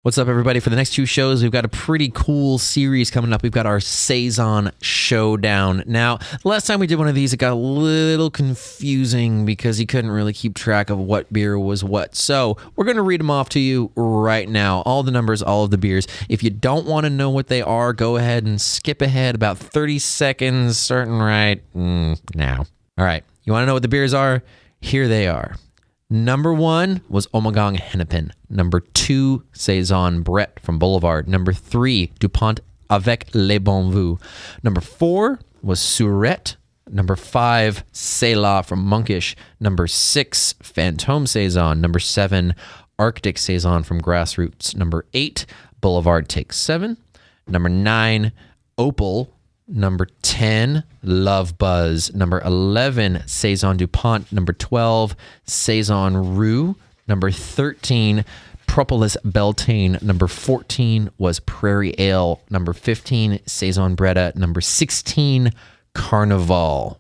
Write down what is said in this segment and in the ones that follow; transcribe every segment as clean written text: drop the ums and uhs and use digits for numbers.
What's up, everybody? For the next two shows, we've got a pretty cool series coming up. We've got our Saison Showdown. Now, last time we did one of these, it got a little confusing because you couldn't really keep track of what beer was what. So we're going to read them off to you right now. All the numbers, all of the beers. If you don't want to know what they are, go ahead and skip ahead about 30 seconds, starting right now. All right. You want to know what the beers are? Here they are. Number 1 was Ommegang Hennepin. Number 2, Saison-Brett from Boulevard. Number 3, Dupont Avec les Bons Voeux. Number 4 was Surrette. Number 5, Selah from Monkish. Number 6, Fantome Saison. Number 7, Arctic Saison from Grassroots. Number 8, Boulevard Take 7. Number 9, Opal. Number 10, Love Buzz. Number 11, Saison Dupont. Number 12, Saison Rue. Number 13, Propolis Beltane. Number 14 was Prairie Ale. Number 15, Saison Bretta. Number 16, Carnevale. All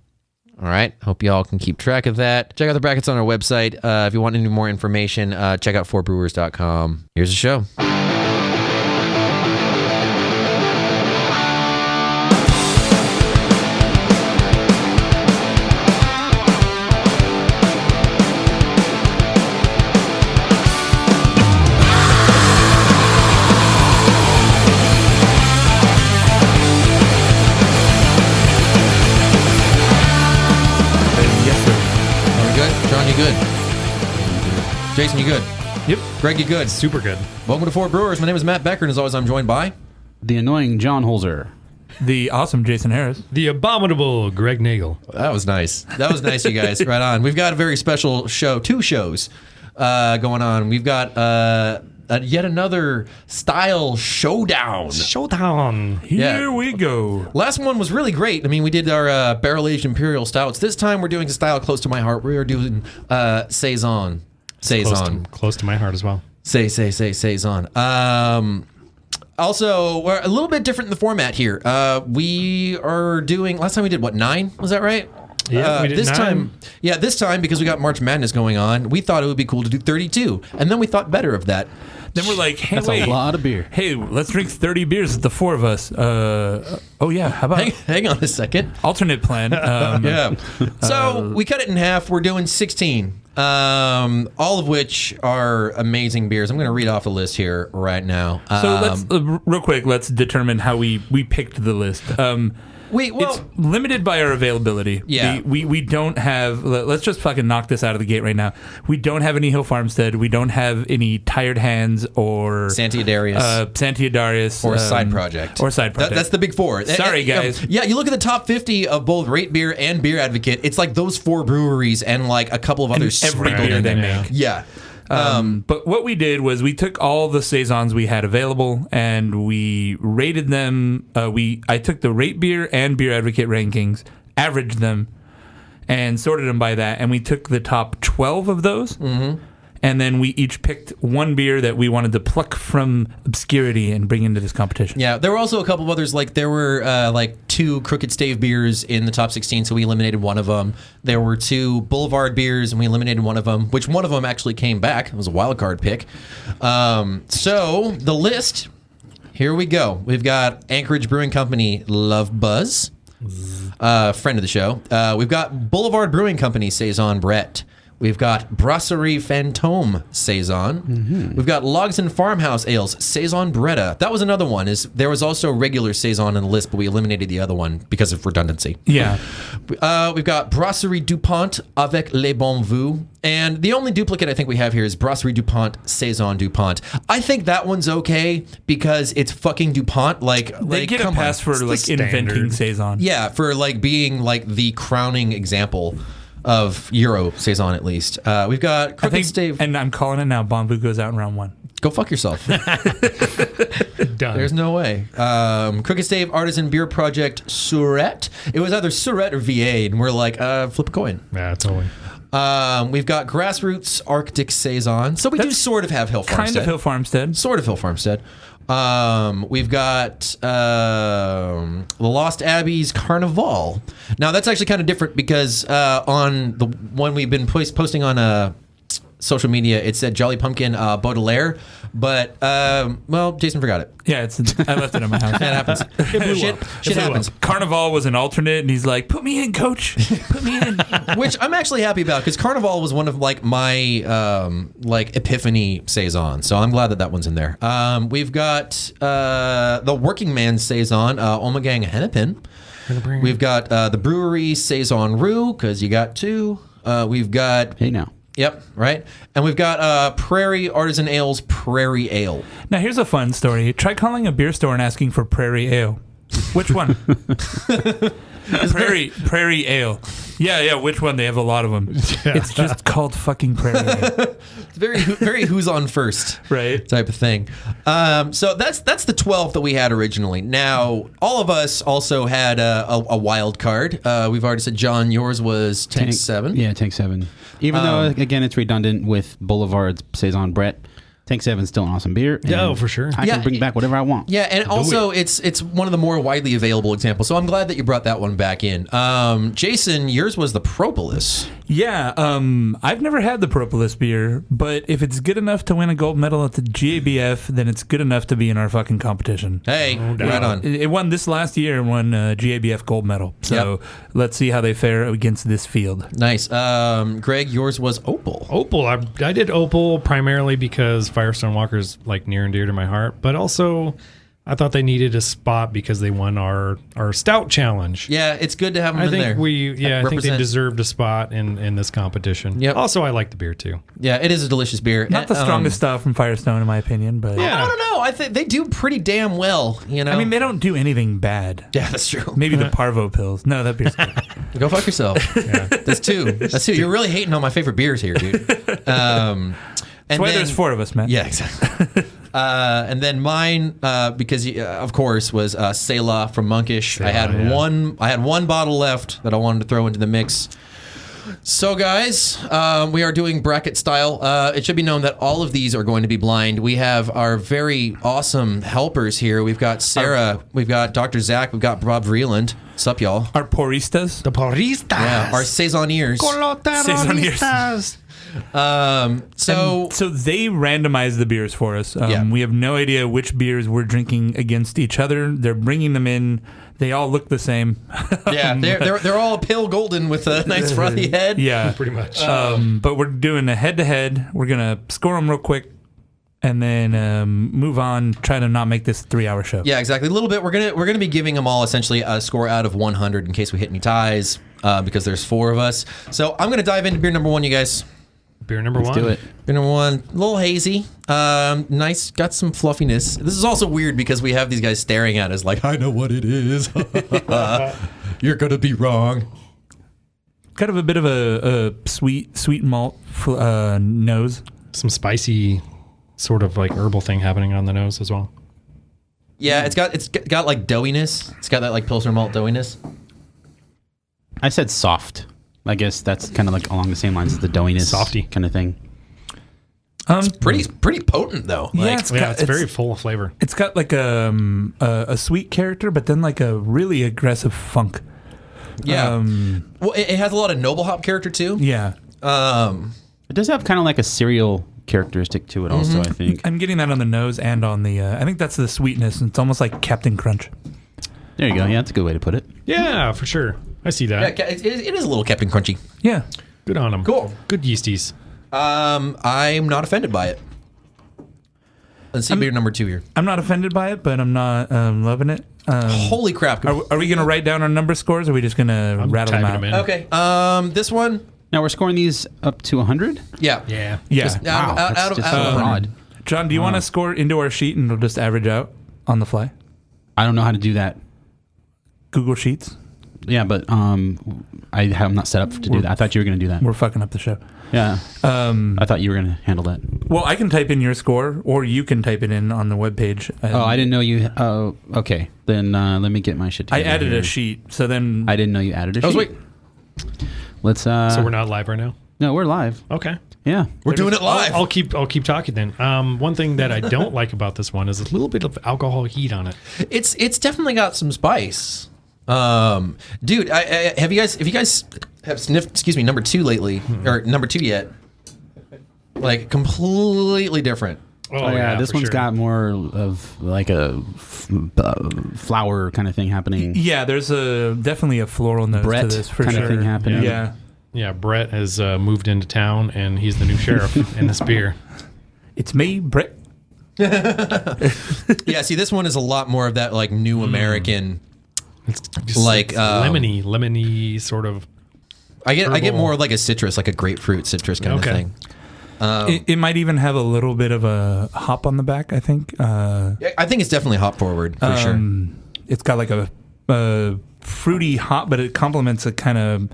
right. Hope y'all can keep track of that. Check out the brackets on our website. If you want any more information, check out fortbrewers.com. Here's the show. Good. Jason, you good? Yep. Greg, you good? Super good. Welcome to Fort Brewers. My name is Matt Becker, and as always, I'm joined by... The annoying John Holzer. The awesome Jason Harris. The abominable Greg Nagel. That was nice. That was nice, you guys. Right on. We've got a very special show, 2 shows going on. We've got yet another style showdown. Here we go. Last one was really great. I mean, we did our barrel-aged imperial stouts. This time, we're doing a style close to my heart. We are doing Saison. Close to my heart as well. Saison. Also, we're a little bit different in the format here. We are doing... Last time we did, 9? Was that right? Yeah, we did this 9. time, this time, because we got March Madness going on, we thought it would be cool to do 32. And then we thought better of that. Then we're like, hey, That's a lot of beer. Hey, let's drink 30 beers with the 4 of us. Oh, yeah. How about... Hang on a second. Alternate plan. Yeah. So we cut it in half. We're doing 16. All of which are amazing beers. I'm going to read off the list here right now. So let's, real quick, let's determine how we picked the list. It's limited by our availability. Yeah. We don't have... Let's just fucking knock this out of the gate right now. We don't have any Hill Farmstead. We don't have any Tired Hands or... Santiadarius. Or Side Project. That's the big 4. Sorry, guys. Yeah, you look at the top 50 of both Rate Beer and Beer Advocate, it's like those 4 breweries and like a couple of others sprinkled in there. Yeah. But what we did was we took all the Saisons we had available and we rated them. I took the Rate Beer and Beer Advocate rankings, averaged them, and sorted them by that. And we took the top 12 of those. Mm-hmm. And then we each picked one beer that we wanted to pluck from obscurity and bring into this competition. Yeah, there were also a couple of others. Like there were 2 Crooked Stave beers in the top 16, so we eliminated one of them. There were 2 Boulevard beers, and we eliminated one of them, which one of them actually came back. It was a wild card pick. So the list, here we go. We've got Anchorage Brewing Company, Love Buzz, friend of the show. We've got Boulevard Brewing Company, Saison-Brett. We've got Brasserie Fantome Saison. Mm-hmm. We've got Logs and Farmhouse Ales, Saison Bretta. That was another one. There was also regular Saison in the list, but we eliminated the other one because of redundancy. Yeah. We've got Brasserie Dupont Avec les Bons Voeux. And the only duplicate I think we have here is Brasserie Dupont Saison Dupont. I think that one's okay because it's fucking Dupont. They get a pass for inventing Saison. Yeah, for being the crowning example of Euro Saison, at least. We've got Crooked Stave. And I'm calling it now. Bon Voeux goes out in round 1. Go fuck yourself. Done. There's no way. Crooked Stave Artisan Beer Project Surrette. It was either Surrette or VA, and we're like, flip a coin. Yeah, totally. We've got Grassroots Arctic Saison. So we do sort of have Hill Farmstead. Kind of Hill Farmstead. Sort of Hill Farmstead. We've got the Lost Abbey's Carnevale. Now that's actually kind of different because on the one we've been posting on social media, it said Jolly Pumpkin Baudelaire, but well, Jason forgot it. Yeah, I left it in my house. That happens. Shit happens. Carnevale was an alternate, and he's like, "Put me in, coach. Put me in." Which I'm actually happy about because Carnevale was one of like my like epiphany saisons, so I'm glad that one's in there. We've got the Working Man Saison, Omegang Hennepin. We've got the brewery Saison Rue because you got two. We've got Hey now. Yep, right. And we've got Prairie Artisan Ales Prairie Ale. Now, here's a fun story. Try calling a beer store and asking for Prairie Ale. Which one? Prairie Ale. Yeah, which one? They have a lot of them. Yeah. It's just called fucking Prairie Ale. It's very who's on first, right? Type of thing. So that's the 12 that we had originally. Now, all of us also had a wild card. We've already said, John, yours was Tank 7. Yeah, Tank 7. Even though, again, it's redundant with Boulevard's Saison-Brett, Tank 7 is still an awesome beer. Oh, for sure. I can bring back whatever I want. Yeah, and also it's one of the more widely available examples. So I'm glad that you brought that one back in. Jason, yours was the Propolis. Yeah, I've never had the Propolis beer, but if it's good enough to win a gold medal at the GABF, then it's good enough to be in our fucking competition. Hey, right on. It won this last year and won GABF gold medal. So let's see how they fare against this field. Nice. Greg, yours was Opal. Opal. I did Opal primarily because Firestone Walker's like near and dear to my heart, but also I thought they needed a spot because they won our stout challenge. Yeah, it's good to have them in there. I think they deserved a spot in this competition. Yep. Also, I like the beer too. Yeah, it is a delicious beer. Not the strongest stuff from Firestone, in my opinion, but I don't know. I think they do pretty damn well. You know, I mean, they don't do anything bad. Yeah, that's true. Maybe the Parvo pills. No, that beer's good. Go fuck yourself. Yeah. That's two. You're really hating on my favorite beers here, dude. That's why there's 4 of us, man. Yeah, exactly. And then mine, because of course, was Selah from Monkish. Selah, I had one bottle left that I wanted to throw into the mix. So, guys, we are doing bracket style. It should be known that all of these are going to be blind. We have our very awesome helpers here. We've got Sarah, we've got Dr. Zach, we've got Bob Vreeland. What's up, y'all? Our poristas. The poristas. Yeah, our saisoniers. Saisoniers. So they randomize the beers for us. We have no idea which beers we're drinking against each other. They're bringing them in. They all look the same. Yeah, they're all pale golden with a nice frothy head. Yeah, pretty much. But we're doing a head-to-head. We're gonna score them real quick, and then move on. Try to not make this a 3-hour show. Yeah, exactly. A little bit. We're gonna be giving them all essentially a score out of 100 in case we hit any ties, because there's 4 of us. So I'm gonna dive into beer number 1, you guys. Beer number 1. Let's do it. Beer number 1, a little hazy. Nice, got some fluffiness. This is also weird because we have these guys staring at us like, I know what it is. You're gonna be wrong. Kind of a bit of a sweet malt nose. Some spicy sort of like herbal thing happening on the nose as well. Yeah, it's got like doughiness. It's got that like Pilsner malt doughiness. I said soft. I guess that's kind of like along the same lines as the doughiness, Softy kind of thing. It's pretty potent though. Yeah, it's very full of flavor. It's got like a sweet character, but then like a really aggressive funk. Yeah. Well, it has a lot of noble hop character too. Yeah. It does have kind of like a cereal characteristic to it also, I think. I'm getting that on the nose and on the... I think that's the sweetness. It's almost like Captain Crunch. There you go. Yeah, that's a good way to put it. Yeah, for sure. I see that. Yeah, it is a little Captain Crunchy. Yeah. Good on them. Cool. Good yeasties. I'm not offended by it. Let's see beer number 2 here. I'm not offended by it, but I'm not loving it. Holy crap. Are we going to write down our number scores, or are we just going to rattle them out? in. Okay. This one... Now we're scoring these up to 100? Yeah. Yeah. Yeah. Just Wow, that's just so broad. John, do you want to score into our sheet and it'll just average out on the fly? I don't know how to do that. Google Sheets? Yeah, but I'm not set up to do that. I thought you were going to do that. We're fucking up the show. Yeah. I thought you were going to handle that. Well, I can type in your score, or you can type it in on the webpage. Oh, I didn't know you... Oh, okay. Then let me get my shit together. I added here. a sheet, so then... I didn't know you added a sheet. Wait. Let's... So we're not live right now? No, we're live. Okay. Yeah. We're doing it live. I'll keep talking then. One thing that I don't like about this one is a little bit of alcohol heat on it. It's definitely got some spice. Dude, if you guys have sniffed, number 2 lately, or number 2 yet? Like completely different. Oh yeah, this for one's sure. got more of like a flower kind of thing happening. Yeah, there's definitely a floral note Brett to this for kind sure. of thing happening. Yeah. Yeah, Brett has moved into town, and he's the new sheriff in this beer. It's me, Brett. Yeah, see, this one is a lot more of that like new American. It's just Like, lemony sort of. I get Herbal. more like a citrus, like a grapefruit citrus kind Okay. of thing. It might even have a little bit of a hop on the back, I think. Yeah, I think it's definitely hop forward for sure. It's got like a fruity hop, but it complements a kind of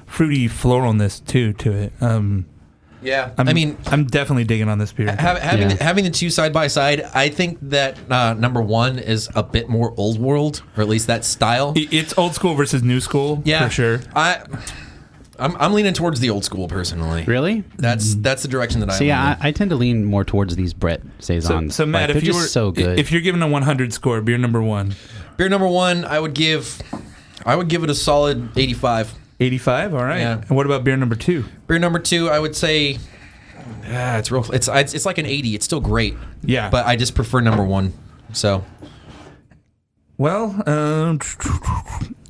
fruity floralness too to it. Yeah, I'm definitely digging on this beer. Having the two side by side, I think that number one is a bit more old world, or at least that style. It's old school versus new school, Yeah, for sure. I'm leaning towards the old school personally. Really? That's the direction that See, I'm. I tend to lean more towards these Brett saisons. So Matt, Like, if they're you just were so good. if you're giving a 100 score, beer number one, Beer number one, I would give it a solid 85. 85. All right. Yeah. And what about beer number two? Beer number two, I would say, it's real. It's like an 80. It's still great. Yeah. But I just prefer number one. So Well,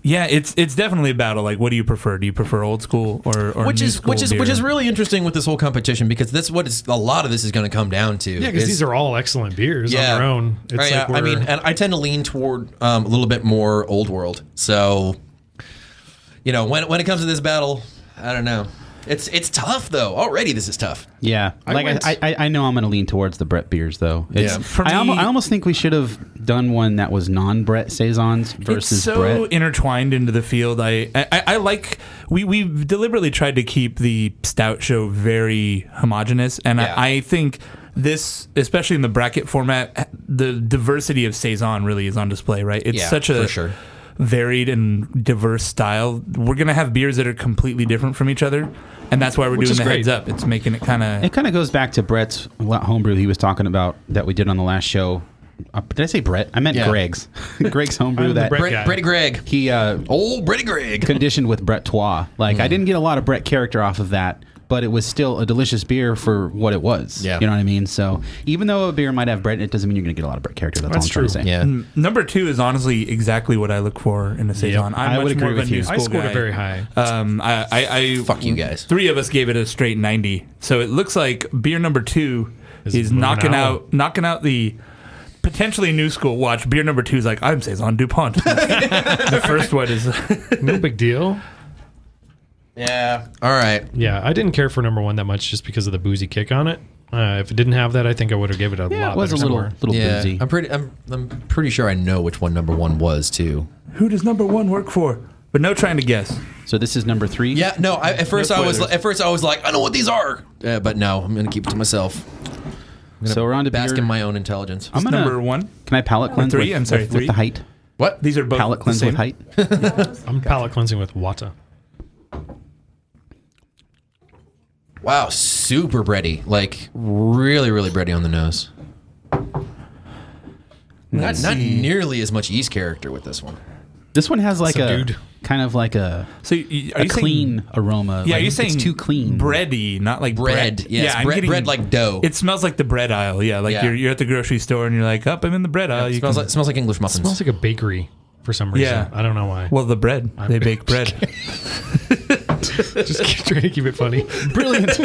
yeah, it's definitely a battle. Like, what do you prefer? Do you prefer old school or which new is school beer? which is really interesting with this whole competition, because that's what a lot of this is going to come down to. Yeah, because these are all excellent beers on their own. It's Right, like I mean, and I tend to lean toward a little bit more old world. So, when it comes to this battle, I don't know. It's tough though. Already, this is tough. Yeah, I know I'm going to lean towards the Brett beers though. Yeah. For I me- almost think we should have done one that was non-Brett saisons versus it's so Brett. intertwined into the field. I like we've deliberately tried to keep the stout show very homogenous, and Yeah. I think this, especially in the bracket format, the diversity of saison really is on display. Right? It's Yeah, such a for sure. varied and diverse style. We're gonna have beers that are completely different from each other, and that's why we're Which doing is the great. heads up. It's making it kind of. It kind of goes back to Brett's homebrew he was talking about that we did on the last show. Did I say Brett? I meant Yeah. Greg's. Greg's homebrew I'm the that Brett guy. Brett Greg. he Old Brett Greg. conditioned with Brett Trois. Like I didn't get a lot of Brett character off of that, but it was still a delicious beer for what it was. Yeah. You know what I mean? So even though a beer might have Brett, it doesn't mean you're going to get a lot of Brett character. That's all I'm That's trying to true. say. Yeah. Number two is honestly exactly what I look for in a saison. I I'm would much more agree of a with you. new I school scored guy. it very high. I Fuck you guys. Three of us gave it a straight 90. So it looks like beer number two Is is moving knocking out. out the potentially new school. Watch, beer number two is like, I'm Saison Dupont. The first one is No big deal. Yeah. All right. Yeah, I didn't care for number one that much just because of the boozy kick on it. If it didn't have that, I think I would have given it a Yeah, lot it was a better little score. little Yeah. boozy. I'm pretty sure I know which one number one was too. who does number one work for? But no trying to guess. So this is number 3. Yeah. No. At first I was like, I know what these are. But no, I'm gonna keep it to myself. So we're on to Bask beer. in my own intelligence. I'm gonna, Number one. Can I palate cleanse three? with, I'm sorry, with three. the height? What? These are both Palate the cleanse same. with height. I'm palate cleansing with Wata. Wow. Super bready. Like really, really bready on the nose. Not nearly as much yeast character with this one. This one has like Subdued. a kind of like a So are a you saying, clean aroma. Yeah, like, you're saying it's too clean. bready, not like Bread. Yes. I'm getting bread like dough. It smells like the bread aisle. Yeah, like Yeah. You're at the grocery store and you're like, up, I'm in the bread aisle. It You smells can- like, smells like English It muffins. smells like a bakery for some reason. Yeah. I don't know why. well, the bread. They bake bread. Just trying to keep it funny. Brilliant.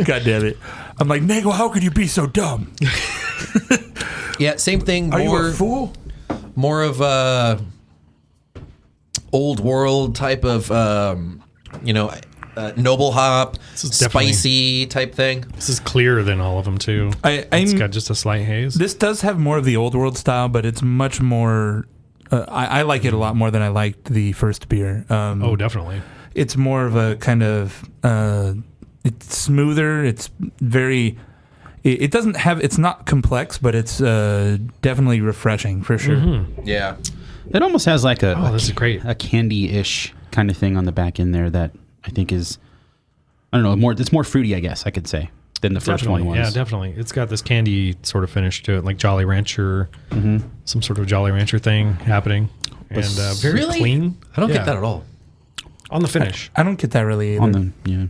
God damn it. I'm like, Nagel, how could you be so dumb? Yeah. Same thing. Are you a fool? More of a old world type of noble hop, This is definitely- spicy type thing. This is clearer than all of them too. It's got just a slight haze. This does have more of the old world style, but it's much more. I like it a lot more than I liked the first beer. Oh, definitely. It's more of a kind of. It's smoother. It's very. It doesn't have. It's not complex, but it's definitely refreshing for sure. Yeah. It almost has like Oh, this is great. a candy-ish kind of thing on the back end there that I think is, I don't know, more. It's more fruity, I guess I could say, than the first Definitely. one was. Yeah, definitely. It's got this candy sort of finish to it, like Jolly Rancher, some sort of Jolly Rancher thing happening, and very Really? clean. I don't Yeah. get that at all. On the finish. I don't get that really either. On the yeah.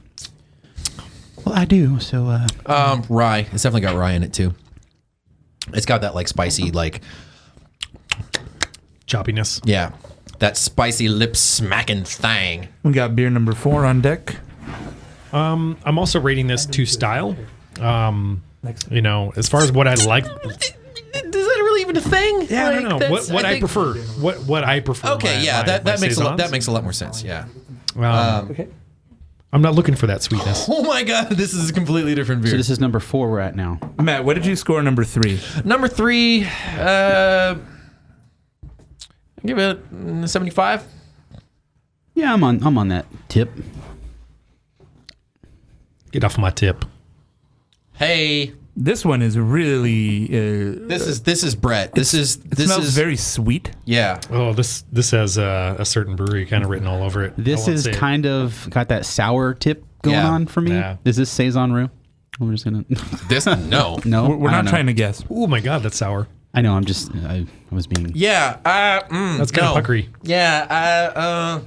Well, I do. So, Rye. It's definitely got rye in it too. It's got that like spicy, like Choppiness. yeah, that spicy lip smacking thing. We got beer number 4 on deck. I'm also rating this to style. You know, as far as what I like. Is that really even a thing? Yeah, Like, I don't know. that's- What I think- prefer. What I prefer. Okay, yeah, that makes Saisons. that makes a lot more sense. Yeah. Okay. I'm not looking for that sweetness. Oh my god, this is a completely different beer. so this is number 4 we're at now. Matt, what did you score number 3? Number 3, give it 75. Yeah, I'm on that tip. Get off my tip. Hey, This one is really. this is Brett. This smells is very sweet. yeah. Oh, this has a certain brewery kind of written all over it. This I won't is say it. kind of got that sour tip going Yeah. on for me. Yeah. Is this Saison Rue? We're just gonna. This no. No, We're I not don't know. trying to guess. Oh my god, that's sour. I know. I'm just. I was being. Yeah, That's kind of puckery. Yeah,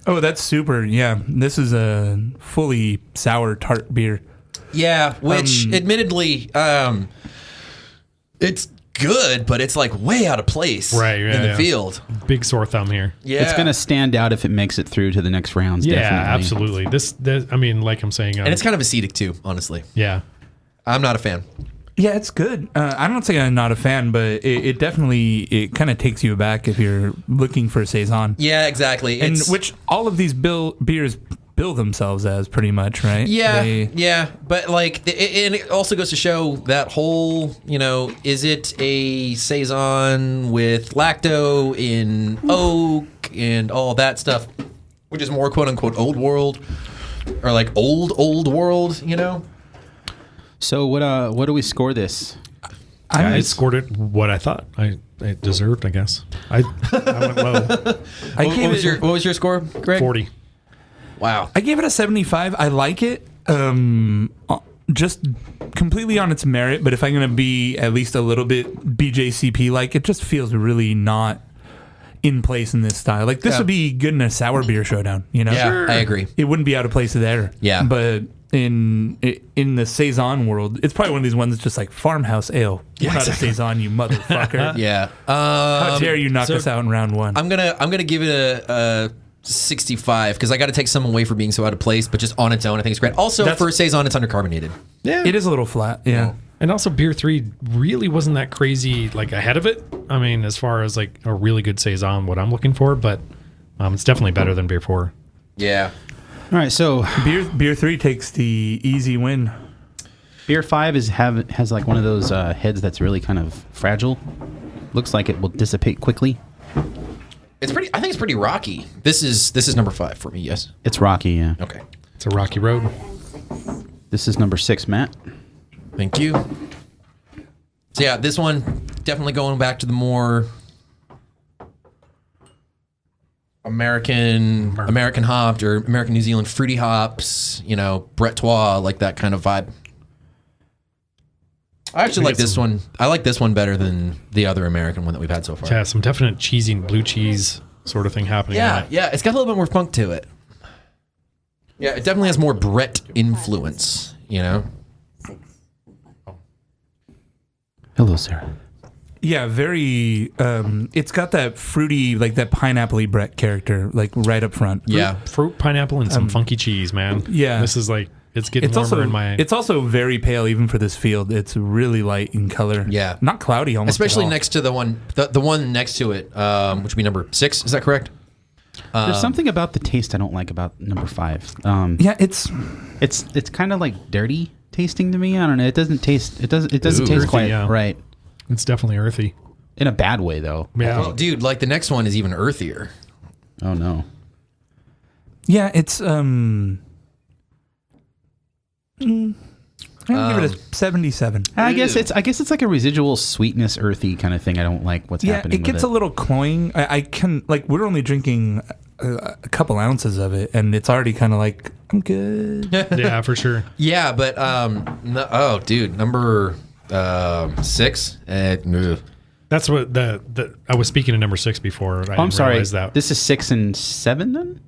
Oh, that's super. Yeah. This is a fully sour tart beer. yeah. Which, admittedly, it's good, but it's like way out of place, Right, yeah, in the yeah. field. Big sore thumb here. Yeah, It's gonna stand out if it makes it through to the next rounds. Yeah, definitely. absolutely. This, I mean, like I'm saying, and it's kind of acidic too. Honestly, yeah. I'm not a fan. Yeah, it's good. I'm not saying I'm not a fan, but it definitely kind of takes you aback if you're looking for a saison. Yeah, exactly. And It's, which all of these beers bill themselves as pretty much, right? yeah, They- yeah, but like, and it also goes to show that whole, is it a saison with lacto in oak and all that stuff, which is more quote unquote old world, or like old world, So what do we score this? I scored it what I thought I deserved, I guess. I went low. What was your score, Greg? 40. Wow. I gave it a 75. I like it. Just completely on its merit, but if I'm going to be at least a little bit BJCP like, it just feels really not in place in this style. Like this Yeah. would be good in a sour beer showdown, Yeah, I agree. It wouldn't be out of place there. Yeah. But in the saison world, it's probably one of these ones that's just like farmhouse ale. You're not a saison, you motherfucker. Yeah. How dare you knock us out in round 1? I'm gonna give it a 65 because I got to take some away for being so out of place, but just on its own, I think it's great. Also, That's- for a saison, it's undercarbonated. Yeah. It is a little flat. Yeah. And also, beer 3 really wasn't that crazy, like, ahead of it. I mean, as far as, like, a really good Saison, what I'm looking for, but it's definitely better than beer 4. Yeah. All right, so Beer 3 takes the easy win. beer 5 has like one of those heads that's really kind of fragile. Looks like it will dissipate quickly. It's pretty. I think it's pretty rocky. This is number 5 for me. Yes. It's rocky, yeah. Okay. It's a rocky road. This is number 6, Matt. Thank you. So yeah, this one definitely going back to the more American hopped or American New Zealand fruity hops. Brettois, like that kind of vibe. I actually like this one. I like this one better than the other American one that we've had so far. Yeah, some definite cheesy and blue cheese sort of thing happening. in Yeah, it. yeah, it's got a little bit more funk to it. Yeah, it definitely has more Brett influence, Hello, Sarah. Yeah, very. It's got that fruity, like that pineapple-y Brett character, like right up front. Yeah. Fruit, pineapple, and some funky cheese, man. yeah. This is like, it's getting It's warmer also in my... it's also very pale even for this field. It's really light in color. Yeah. not cloudy almost. Especially at all. next to the one next to it, which would be number 6. Is that correct? There's something about the taste I don't like about number 5. Yeah, it's It's kind of like dirty tasting to me. I don't know. It doesn't taste. It doesn't Ooh. taste Earthy, quite yeah. right. It's definitely earthy. In a bad way, though. Yeah. Well, dude, like the next one is even earthier. Oh no. yeah, it's I'm gonna give it a 77. I guess it's like a residual sweetness, earthy kind of thing. I don't like what's Yeah, happening. it gets a little cloying. I can like we're only drinking a couple ounces of it, and it's already kind of like I'm good. Yeah, for sure. Yeah, but oh, dude, number 6. Ugh. That's what I was speaking of number 6 before. I I'm didn't sorry. realize that. This is 6 and 7 then.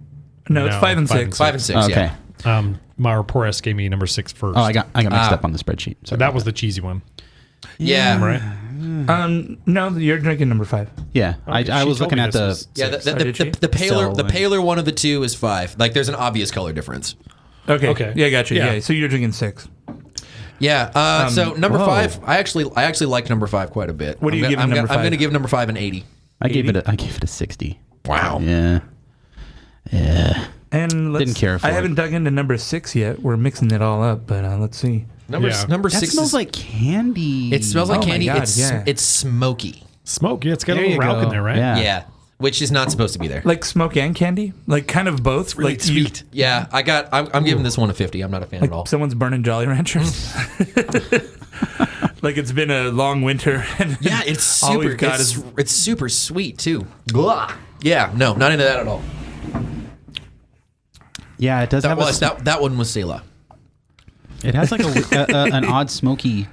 No, it's 5 and 6. 5 and 6. Okay. Yeah. My poor S gave me number 6 first. Oh, I got mixed up on the spreadsheet. So that was the cheesy one. Yeah. Right? No, you're drinking number 5. Yeah, I was looking at the. The paler one of the two is 5. Like there's an obvious color difference. Okay. Yeah, I got you. Yeah. Yeah. So you're drinking 6. Yeah. So number 5, I actually like number 5 quite a bit. What are you giving number 5? I'm going to give number 5 an 80. I gave it a 60. Wow. Yeah. And Didn't care for I it. haven't dug into number 6 yet. We're mixing it all up, but let's see. Number That 6 smells like candy. It smells like Oh my candy. God, It's yeah. it's smoky. Smoke. Yeah, it's got There a little you rauch go. in there, right? Yeah. Yeah. Which is not supposed to be there. Like smoke and candy? Like kind of both? Really like sweet. Yeah, I'm giving this one a 50. I'm not a fan at all. Someone's burning Jolly Ranchers. Like it's been a long winter. And Yeah, it's all super. we've got is It's super sweet too. Blah. Yeah, no, not into that at all. Yeah, it does have That one was Selah. It has like an odd smoky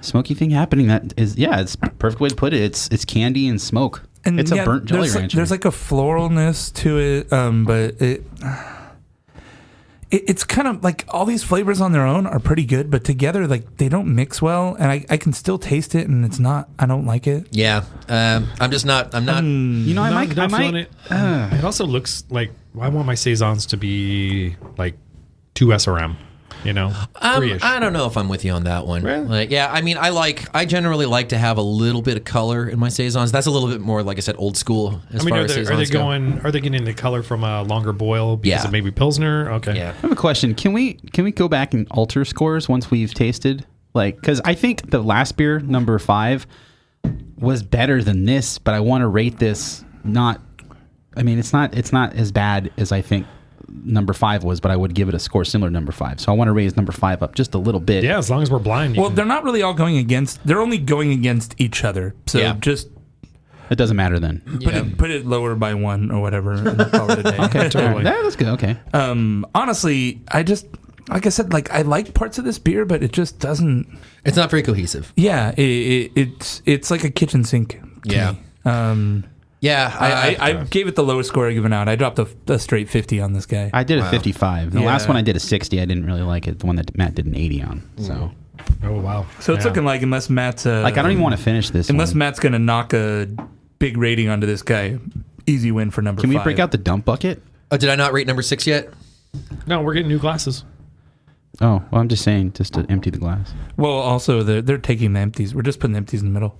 thing happening. That is, it's a perfect way to put it. It's candy and smoke. and it's a burnt Jolly there's Rancher. there's like a floralness to it, but it's kind of like all these flavors on their own are pretty good, but together like they don't mix well, and I can still taste it, and I don't like it. Yeah, I'm just not. I'm not. you know, I might. It also looks like I want my saisons to be like 2 SRM. You know, 3-ish. I don't know if I'm with you on that one. Really? Like, yeah, I mean, I generally like to have a little bit of color in my saisons. That's a little bit more, like I said, old school as far as saisons go. Are they getting the color from a longer boil because Yeah. of maybe Pilsner? Okay. Yeah. I have a question. Can we go back and alter scores once we've tasted? Like, because I think the last beer, number 5, was better than this, but I want to rate this not. I mean, it's not as bad as I think number 5 was, but I would give it a score similar to number 5. So I want to raise number 5 up just a little bit. Yeah, as long as we're blind. Well, they're not really all going against. They're only going against each other. So Yeah. just It doesn't matter then. put it lower by 1 or whatever. And call it a day. Okay, Totally. Yeah, that's good. Okay. Honestly, I just like I said, like I like parts of this beer, but it just doesn't. It's not very cohesive. Yeah, it's like a kitchen sink. to Yeah. me. Yeah, I gave it the lowest score I've given out. I dropped a straight 50 on this guy. I did a 55. The last Yeah. one I did a 60. I didn't really like it. The one that Matt did an 80 on. So, Oh wow. So it's Yeah. looking like unless Matt's like, I don't even want to finish this. unless one. Matt's gonna knock a big rating onto this guy, easy win for number 5. Can we break out the dump bucket? Oh, did I not rate number 6 yet? No, we're getting new glasses. Oh, well, I'm just saying, just to empty the glass. Well, also they're taking the empties. We're just putting the empties in the middle.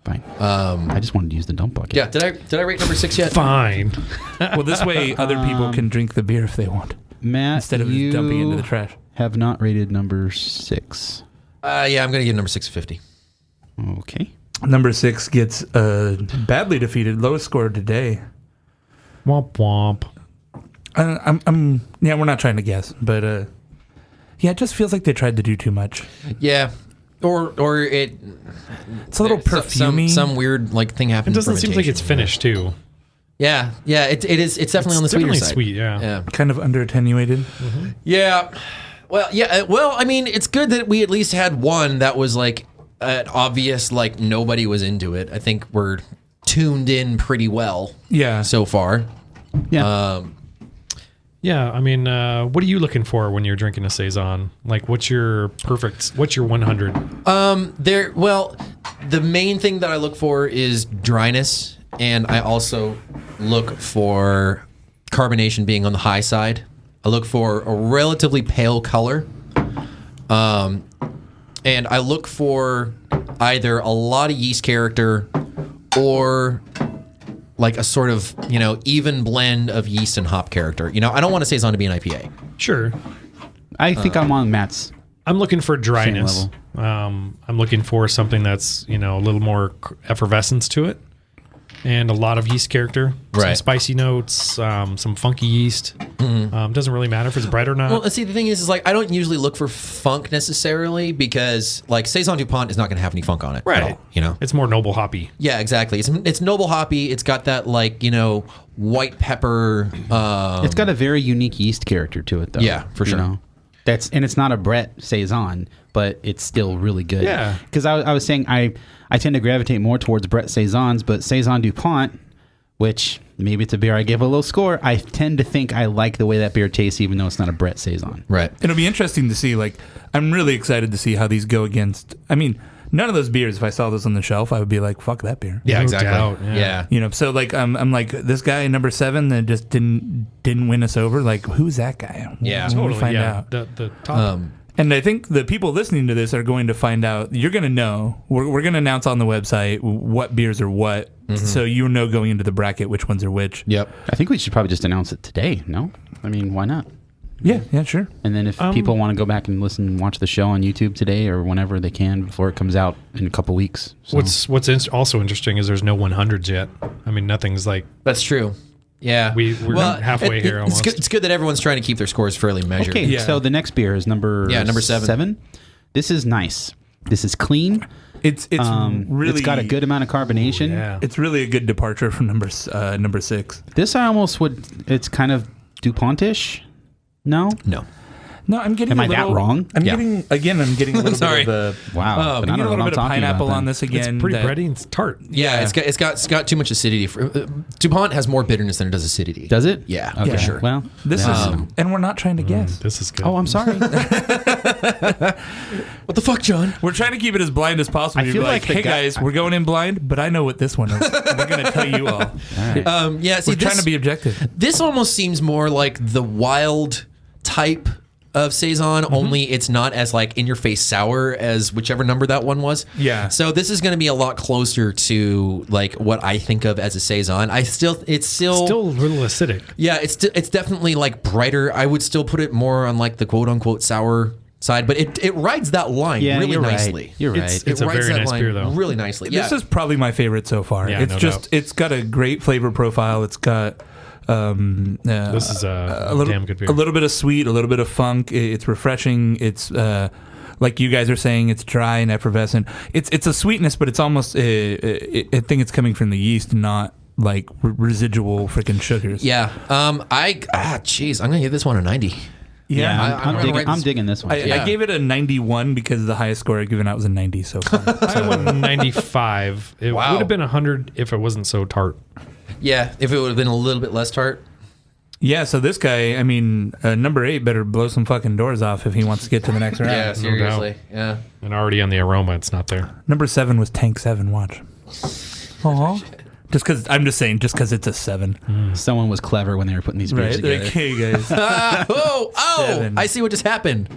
Fine. I just wanted to use the dump bucket. Yeah, did I rate number 6 yet? Fine. Well, this way other people can drink the beer if they want Matt, instead of you just dumping into the trash. have not rated number 6. Yeah, I'm gonna give number 6 a 50. Okay. Number 6 gets badly defeated, lowest score today. Womp womp. We're not trying to guess, but it just feels like they tried to do too much. Yeah, or it's a little perfumey. Some weird like thing happened. It doesn't seem like it's finished too. Yeah, it is. It's definitely on the sweeter definitely side. sweet, yeah. Yeah. Kind of under attenuated. Yeah. Well, yeah. Well, I mean, it's good that we at least had one that was like obvious, like nobody was into it. I think we're tuned in pretty well Yeah. so far. Yeah. Yeah, I mean, what are you looking for when you're drinking a saison? Like, what's your 100? Well, the main thing that I look for is dryness, and I also look for carbonation being on the high side. I look for a relatively pale color, and I look for either a lot of yeast character or like a sort of, even blend of yeast and hop character. I don't want a saison to be an IPA. Sure. I think I'm on Matt's. I'm looking for dryness. I'm looking for something that's, a little more effervescence to it. And a lot of yeast character, some Right. spicy notes, some funky yeast. Doesn't really matter if it's Brett or not. Well, see, the thing is like I don't usually look for funk necessarily because like Saison Dupont is not going to have any funk on it, right? at all, It's more noble hoppy. Yeah, exactly. It's noble hoppy. It's got that like white pepper. It's got a very unique yeast character to it, though. Yeah, for sure. And it's not a Brett saison, but it's still really good. Yeah. Because I was saying I tend to gravitate more towards Brett saisons, but Saison Dupont which maybe it's a beer I give a low score. I tend to think I like the way that beer tastes, even though it's not a Brett Saison. Right. It'll be interesting to see. Like, I'm really excited to see how these go against. I mean, none of those beers, if I saw those on the shelf, I would be like, fuck that beer. Yeah, No exactly. doubt, yeah. You know, so like I'm like, this guy number 7 that just didn't win us over. Like, who's that guy? Yeah. When we find yeah. out. The top. And I think the people listening to this are going to find out. You're going to know. We're going to announce on the website what beers are what, so you know going into the bracket which ones are which. Yep. I think we should probably just announce it today. No, I mean, why not? Yeah, sure. And then if people want to go back and listen and watch the show on YouTube today or whenever they can before it comes out in a couple weeks. So. What's also interesting is there's no 100s yet. I mean, nothing's like That's true. Yeah. we're halfway here almost. It's good that everyone's trying to keep their scores fairly measured. Okay, Yeah. so the next beer is number 7. This is nice. This is clean. It's really It's got a good amount of carbonation. Yeah. It's really a good departure from number 6. This I almost would. It's kind of Dupont-ish. No. No. No, I'm getting. Am a I that little, wrong? I'm Yeah. getting a little Sorry. bit of Wow. Oh, but I I'm don't getting a know little what bit of I'm talking pineapple about on then. this again. It's pretty that- bready and it's tart. Yeah, it's got too much acidity. DuPont has more bitterness than it does acidity. Does it? Yeah, Okay. for sure. Well, This then- is, and we're not trying to guess. This is good. Oh, I'm sorry. What the fuck, John? We're trying to keep it as blind as possible. I You'd feel be like the hey guy- guys, we're going in blind, but I know what this one is. We're going to tell you all. All right. Yeah, see, We're trying to be objective. This almost seems more like the wild type of Saison, only it's not as like in your face sour as whichever number that one was. Yeah. So this is going to be a lot closer to like what I think of as a Saison. It's still still a little acidic. yeah, it's definitely like brighter. I would still put it more on like the quote unquote sour side, but it rides that line Yeah, really you're nicely. right. You're It's- right. it's a rides very that nice line beer, though. really nicely. Yeah. This is probably my favorite so far. Yeah, It's no just doubt. it's got a great flavor profile. It's got This is a damn good beer. A little bit of sweet, a little bit of funk. It's refreshing. It's like you guys are saying, it's dry and effervescent. It's a sweetness, but it's almost I think it's coming from the yeast, not like residual freaking sugars. Yeah. Jeez, I'm gonna give this one a 90. Yeah, I'm gonna write I'm this- digging this one. I Yeah. gave it a 91 because the highest score I've given out was a 90 so far. I went 95. It Wow. would have been 100 if it wasn't so tart. Yeah, if it would have been a little bit less tart. Yeah, so this guy, I mean, number 8 better blow some fucking doors off if he wants to get to the next round. Yeah, seriously. Yeah. And already on the aroma, it's not there. Number 7 was Tank 7. Watch. Aww. Just because it's a 7. Someone was clever when they were putting these beers Right? together. Like, hey, guys. Oh! 7. I see what just happened.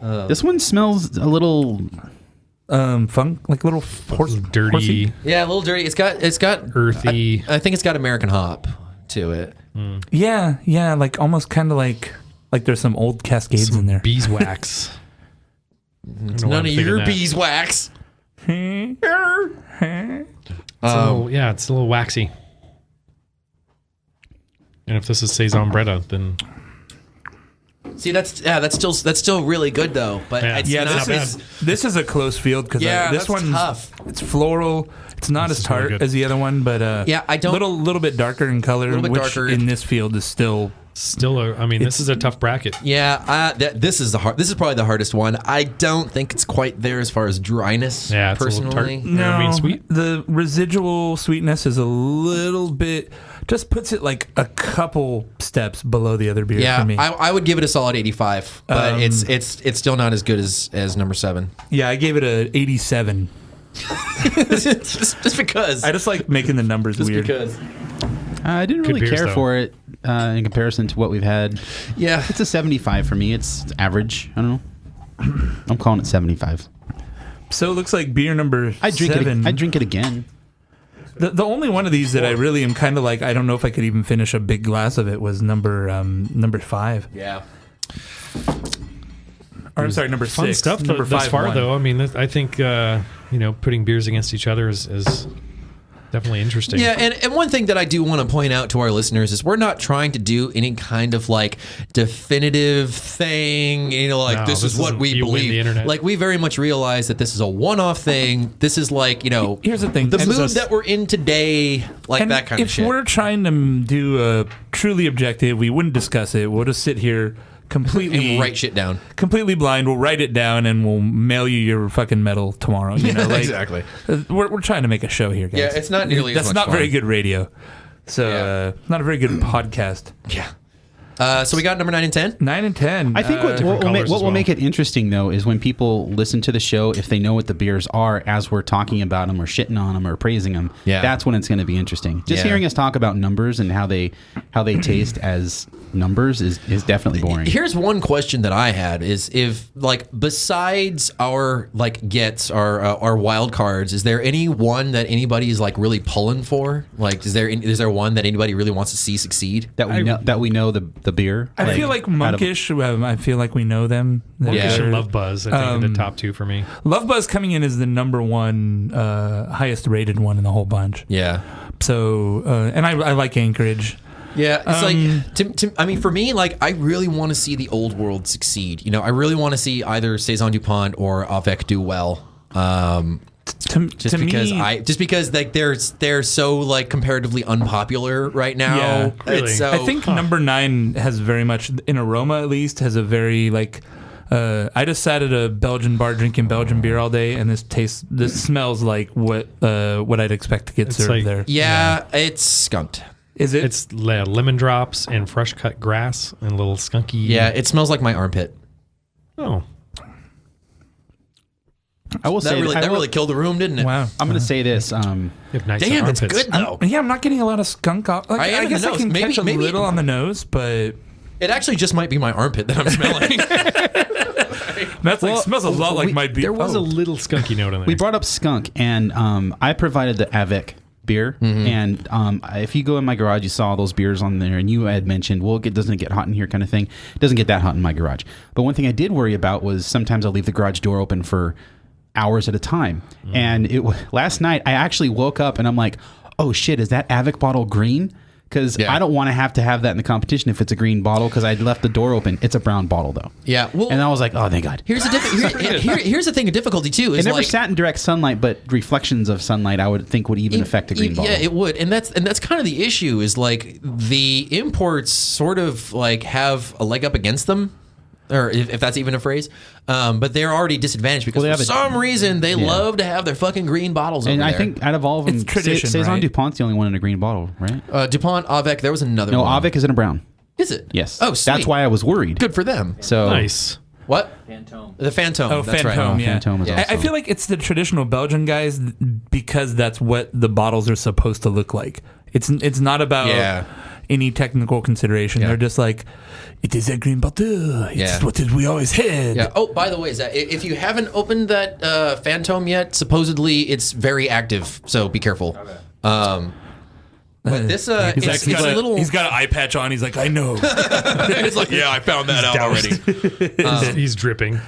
This one smells a little. Funk, like little horse, Dirty, horsey. Yeah, a little dirty. It's got earthy. I think it's got American hop to it. Yeah, like almost kind of like there's some old Cascades in there. beeswax. It's none of your beeswax. It's a little waxy. And if this is Saison-Brett, then See, that's still really good though. But Yeah. it's Yeah, not this is a close field because Yeah, this that's one's tough. It's floral. It's not This as is really tart good. as the other one, but Yeah, I don't- little bit darker in color, Little bit which darker. in this field is still. this is a tough bracket. Yeah, this is probably the hardest one. I don't think it's quite there as far as dryness. Yeah, it's a little tart. personally. No, I mean, sweet. The residual sweetness is a little bit. Just puts it like a couple steps below the other beer Yeah, for me. I would give it a solid 85, but it's still not as good as number 7. Yeah, I gave it a 87. just because. I just like making the numbers weird. because. I didn't really beers, care though. for it in comparison to what we've had. Yeah. It's a 75 for me. It's average. I don't know. I'm calling it 75. So it looks like beer number I drink 7. it. I drink it again. The only one of these that I really am kind of like, I don't know if I could even finish a big glass of it was number 5. Yeah. Or I'm sorry, number Fun 6. stuff Number thus 5 far, won. though. I mean, I think putting beers against each other is definitely interesting. Yeah, and one thing that I do want to point out to our listeners is we're not trying to do any kind of like definitive thing, like No, this is what isn't we you win believe. the internet. Like we very much realize that this is a one-off thing. This is like, Here's the thing. the And- mood that we're in today, like and that kind of shit. If we're trying to do a truly objective, we wouldn't discuss it. We'll just sit here completely and write shit down. completely blind. We'll write it down and we'll mail you your fucking medal tomorrow. You know, like, exactly. We're trying to make a show here, guys. Yeah, it's not nearly as That's much not fun. very good radio. So not a very good podcast. Yeah. So we got number 9 and 10. 9 and 10. I think what will make it interesting, though, is when people listen to the show, if they know what the beers are as we're talking about them or shitting on them or praising them, that's when it's going to be interesting. Just hearing us talk about numbers and how they taste as numbers is definitely boring. Here's one question that I had is if, like, besides our, like, gets, our wild cards, is there any one that anybody's, like, really pulling for? Like, is there one that anybody really wants to see succeed? That we know the beer. I feel like Monkish. I feel like we know them. Monkish and Love Buzz, I think, are the top two for me. Love Buzz coming in as the number one highest rated one in the whole bunch. Yeah. So, and I like Anchorage. Yeah, it's like, I mean, for me, like, I really want to see the old world succeed. You know, I really want to see either Saison Dupont or Avec do well. Just because like they're so like comparatively unpopular right now. Yeah, really. I think number 9 has very much, in aroma at least, has a very like. I just sat at a Belgian bar drinking Belgian beer all day, and this smells like what I'd expect to get served like, there. Yeah, it's skunked. Is it? It's lemon drops and fresh cut grass and a little skunky. Yeah, it smells like my armpit. Oh. I will say that really killed the room, didn't it? Wow. I'm going to say this. Nice Damn, it's armpits. good though. I'm not getting a lot of skunk off. Like, I guess I can catch a little on the nose, but it actually just might be my armpit that I'm smelling. Smells a lot like my beer. There was a little skunky note on there. We brought up skunk, and I provided the Avec beer, and if you go in my garage, you saw those beers on there, and you had mentioned, well, it doesn't get hot in here kind of thing. It doesn't get that hot in my garage. But one thing I did worry about was sometimes I'll leave the garage door open for hours at a time. And last night, I actually woke up and I'm like, oh shit, is that Avec bottle green? Because I don't want to have that in the competition if it's a green bottle, because I'd left the door open. It's a brown bottle, though. Yeah. Well, and I was like, oh, thank God. Here's the thing of difficulty, too. Is it never sat in direct sunlight, but reflections of sunlight, I would think, would even affect a green bottle. Yeah, it would. And that's kind of the issue, is like the imports sort of like have a leg up against them. Or if that's even a phrase, but they're already disadvantaged because for some reason they love to have their fucking green bottles. And I think out of all of them, Saison Dupont's the only one in a green bottle, right? Dupont, Avec, there was another one. No, Avec is in a brown. Is it? Yes. Oh, sweet. That's why I was worried. Good for them. So nice. What? Fantome. The Fantome. Oh, that's Fantome, right. yeah. Fantome is also. I feel like it's the traditional Belgian guys because that's what the bottles are supposed to look like. It's not about any technical consideration. They're just like, it is a green bottle. It's what we always had. Yeah. Oh, by the way, Zach, if you haven't opened that Fantome yet, supposedly it's very active, so be careful. Okay. But this, it's a little. He's got an eye patch on. He's like, I know. It's like, yeah, I found that out already. He's dripping.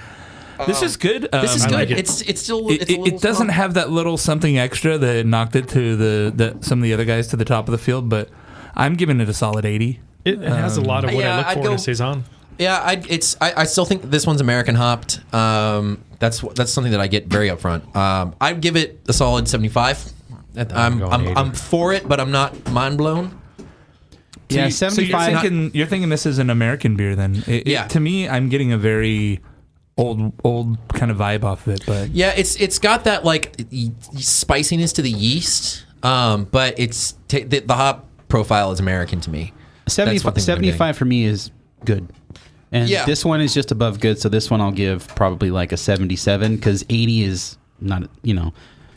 This is good. This is good. like it. It's still. It doesn't have that little something extra that knocked it to some of the other guys to the top of the field, but I'm giving it a solid 80. It has a lot of what I look for in a Saison. Yeah, I still think this one's American hopped. That's something that I get very upfront. I'd give it a solid 75. I'm for it, but I'm not mind blown. Yeah, so 75. You're thinking this is an American beer then? To me, I'm getting a very old kind of vibe off of it, but yeah, it's got that like spiciness to the yeast, but it's the hop profile is American to me. 75 for me is good, and this one is just above good. So this one I'll give probably like a 77, because 80 is not,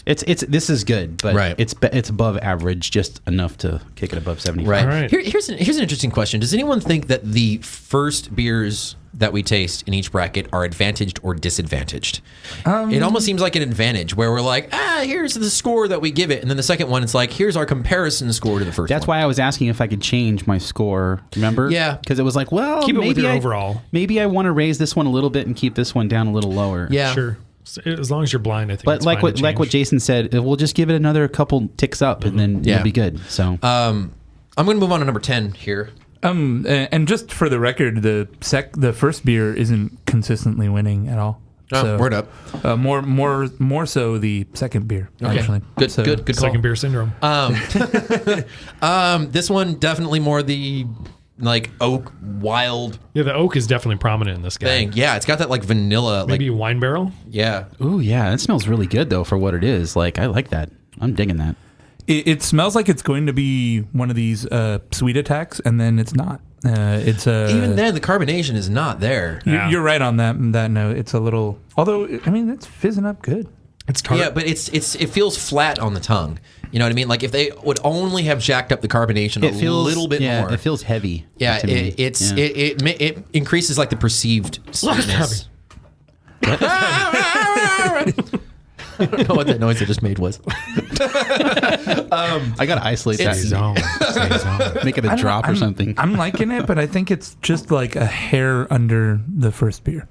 this is good, but it's above average, just enough to kick it above 75. Right. Here's an interesting question. Does anyone think that the first beers that we taste in each bracket are advantaged or disadvantaged? It almost seems like an advantage, where we're like, here's the score that we give it, and then the second one, it's like, here's our comparison score to the first. That's why I was asking if I could change my score. Remember? Yeah. Because it was like, well, keep it with your overall. Maybe I want to raise this one a little bit and keep this one down a little lower. Yeah. Sure. As long as you're blind, I think. But it's like fine what Jason said, we'll just give it another couple ticks up, and then it'll be good. So I'm going to move on to number 10 here. And just for the record, the first beer isn't consistently winning at all. So, word up. More so the second beer. Okay. Actually, good call. Second beer syndrome. This one definitely more the like oak wild. Yeah, the oak is definitely prominent in this guy. Thing. Yeah, it's got that like vanilla. Maybe wine barrel. Yeah. Ooh, yeah, it smells really good though for what it is. Like, I like that. I'm digging that. It smells like it's going to be one of these sweet attacks, and then it's not. It's Even then, the carbonation is not there. Yeah. You're right on that note. It's a little. Although I mean, it's fizzing up good. It's tart. Yeah, but it feels flat on the tongue. You know what I mean? Like if they would only have jacked up the carbonation a little bit more. It feels heavy. Yeah, to me. it increases like the perceived sweetness. I don't know what that noise I just made was. I gotta isolate that. Saison. Make it a drop or something. I'm liking it, but I think it's just like a hair under the first beer.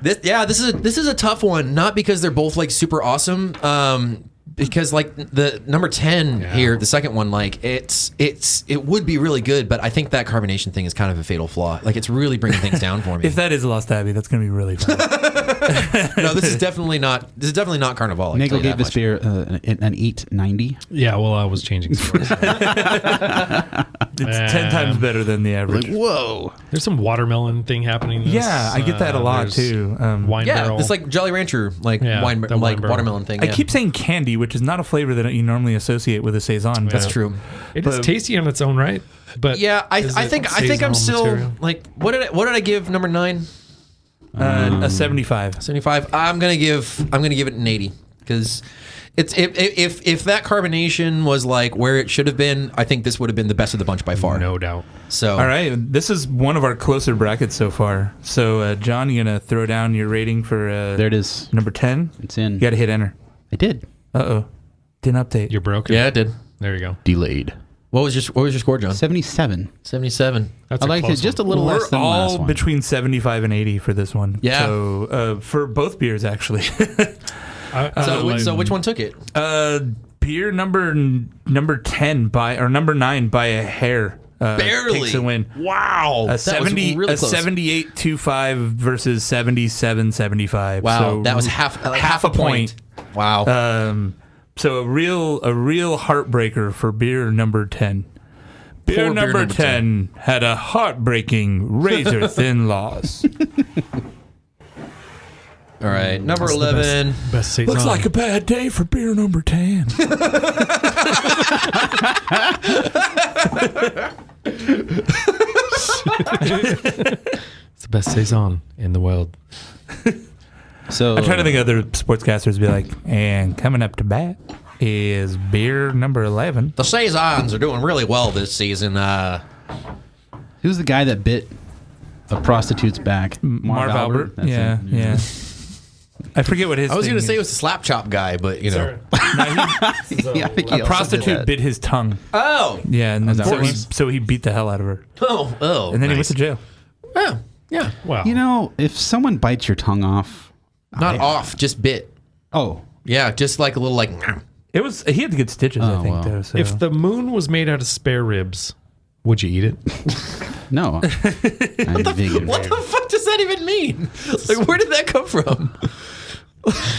This is a tough one. Not because they're both like super awesome. Because like the number 10 here, the second one, like it would be really good, but I think that carbonation thing is kind of a fatal flaw. Like it's really bringing things down for me. If that is a Lost Abbey, that's going to be really fun. No, this is definitely not Carnevale. Nagel gave this beer an 890. Yeah, well, I was changing scores. It's 10 times better than the average. Whoa. There's some watermelon thing happening. This. Yeah, I get that a lot There's too. Wine Yeah, barrel. it's like Jolly Rancher, like Yeah, wine, the like wine barrel. watermelon thing. I Yeah. keep saying candy, which is not a flavor that you normally associate with a saison. That's but- true. It is tasty on its own right, but Yeah, I think I'm Saison still material? like what did I give number 9? A 75. 75. I'm gonna give it an 80 because it's if that carbonation was like where it should have been, I think this would have been the best of the bunch by far. no doubt. So All right, this is one of our closer brackets so far. So, John, you gonna throw down your rating for There it is. number 10? It's in. You got to hit enter. I did. Uh-oh. Didn't update. You're broken. yeah, it did. There you go. Delayed. What was your score, John? 77. 77. That's I liked it just a little We're less than the last all one. between 75 and 80 for this one. Yeah. So, for both beers, actually. So which one took it? Beer number 10 number 9 by a hair. Barely. Takes a win. Wow, A 70, really a close. 78.25 versus 77.75. Wow, So that was half a point. Wow. So a real heartbreaker for beer number 10. Beer Poor number 10 had a heartbreaking razor thin loss. All right, number 11. Best Saison. Looks like a bad day for beer number 10. It's the best Saison in the world. So I'm trying to think of other sportscasters be like, and coming up to bat is beer number 11. The Saisons are doing really well this season. who's the guy that bit a prostitute's back? Marv Albert. That's Yeah, it. yeah. I forget what his I was thing going to say it is. was the slap chop guy, but you know. Yeah, I think he A also prostitute did that. bit his tongue. Oh. Yeah, and then that what it was? so he beat the hell out of her. Oh. And then he went to jail. Oh, yeah. Wow. You know, if someone bites your tongue off, Not off, just bit. oh, Yeah, just like a little like. It was he had to get stitches, I Oh, think, wow. though. So. if the moon was made out of spare ribs, would you eat it? no. I'm vegan. What the fuck does that even mean? Like, where did that come from?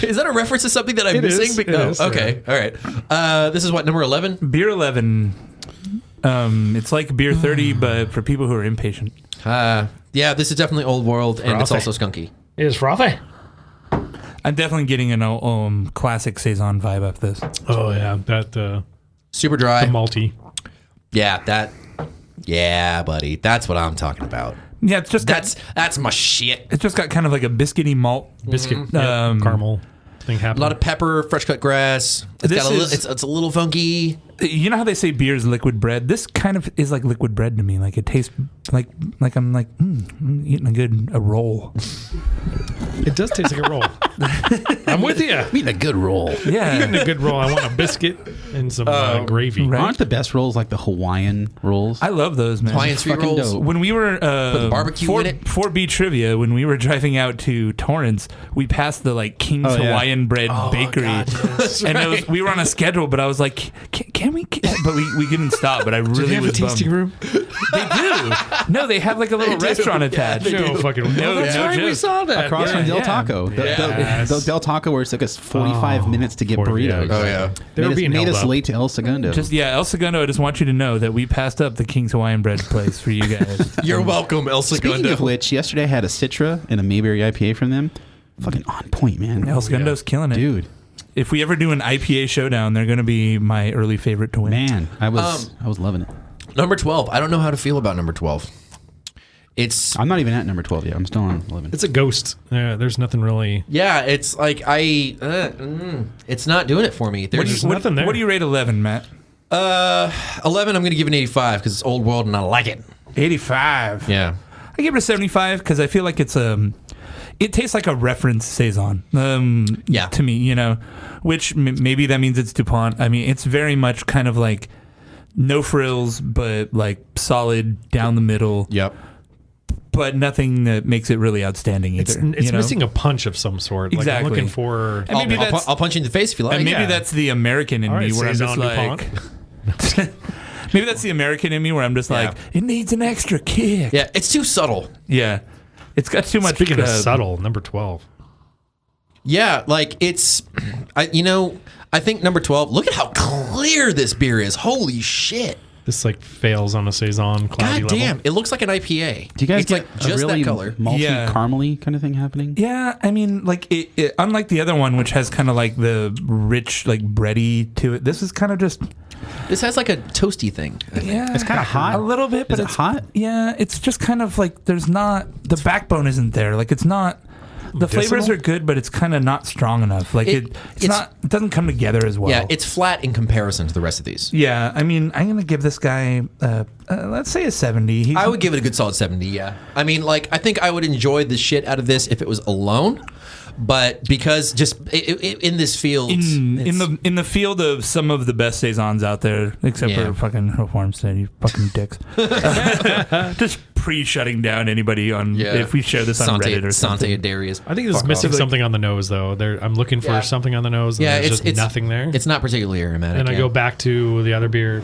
Is that a reference to something that I'm It missing? is, it Oh, is, okay, all right. This is what, number 11? beer 11, it's like beer 30, but for people who are impatient. Yeah, this is definitely old world, and it's Frothy. also skunky. It is frothy. I'm definitely getting an classic Saison vibe up this. Oh yeah, that Super dry. malty. Yeah, buddy. That's what I'm talking about. Yeah, it's just That's my shit. it's just got kind of like a biscuity malt. Biscuit, yeah, caramel thing A happening. lot of pepper, fresh cut grass. It's This got a little, is- it's a little funky. You know how they say beer is liquid bread? This kind of is like liquid bread to me. Like it tastes like I'm like I'm eating a roll. It does taste like a roll. I'm with you. Eating a good roll. Yeah, Eating a good roll. I want a biscuit and some gravy. right. Aren't the best rolls like the Hawaiian rolls? I love those, man. Hawaiian street fucking rolls. dope. When we were the barbecue in it? 4B trivia, when we were driving out to Torrance, we passed the like King's Oh, yeah. Hawaiian Bread Bakery, and we were on a schedule. But I was like, can we? But we couldn't stop. But I Do really they have a was bummed. tasting room? They do. No, they have like a little restaurant attached. No fucking. No, that's no right. We joke. saw that. Across Yeah. from Del yeah. Taco. The Del Taco where it took us 45 minutes to get 40, burritos. yeah. Oh, yeah. They were being made held us up. late to El Segundo. Just El Segundo, I just want you to know that we passed up the King's Hawaiian Bread place for you guys. You're welcome, El Speaking Segundo. of which, yesterday I had a Citra and a Mayberry IPA from them. Fucking on point, man. El Segundo's killing it. Dude. if we ever do an IPA showdown, they're going to be my early favorite to win. Man, I was loving it. Number 12. I don't know how to feel about number 12. I'm not even at number 12 yet. I'm still on 11. It's a ghost. There's nothing really. Yeah, it's like it's not doing it for me. There's nothing there. What do you rate 11, Matt? 11. I'm going to give it an 85 because it's old world and I like it. 85. Yeah. I give it a 75 because I feel like it's it tastes like a reference saison. To me, you know, which maybe that means it's Dupont. I mean, it's very much kind of like no frills, but like solid down the middle. Yep. But nothing that makes it really outstanding either. It's missing a punch of some sort. Exactly. Like I'm looking for. And maybe I'll punch you in the face if you like. And maybe that's the American in me where I'm just like. Maybe that's the American in me where I'm just like, it needs an extra kick. Yeah, it's too subtle. Yeah. It's got too much. Speaking of subtle, number 12. Yeah, like it's, I think number 12, look at how clear this beer is. Holy shit. This like fails on a Saison cloudy God level. damn, it looks like an IPA. Do you guys it's get like just a really that color? malty, caramely kind of thing happening? Yeah, I mean, like, it unlike the other one, which has kind of like the rich, like, bready to it, this is kind of just... This has like a toasty thing. Yeah. It's kind of hot. A little bit, but it's hot. Yeah, it's just kind of like there's not... The backbone isn't there. Like, it's not... The flavors are good, but it's kind of not strong enough. Like it doesn't come together as well. Yeah, it's flat in comparison to the rest of these. Yeah, I mean, I'm gonna give this guy, let's say a 70. I would give it a good solid 70. Yeah, I mean, like I think I would enjoy the shit out of this if it was alone, but because just in this field, in the field of some of the best saisons out there, except for fucking Farmstead, you fucking dicks. Just pre-shutting down anybody on if we share this on Reddit or something. Darius. I think this is missing something on the nose, though. I'm looking for something on the nose. And there's just nothing there. It's not particularly aromatic. And I go back to the other beer,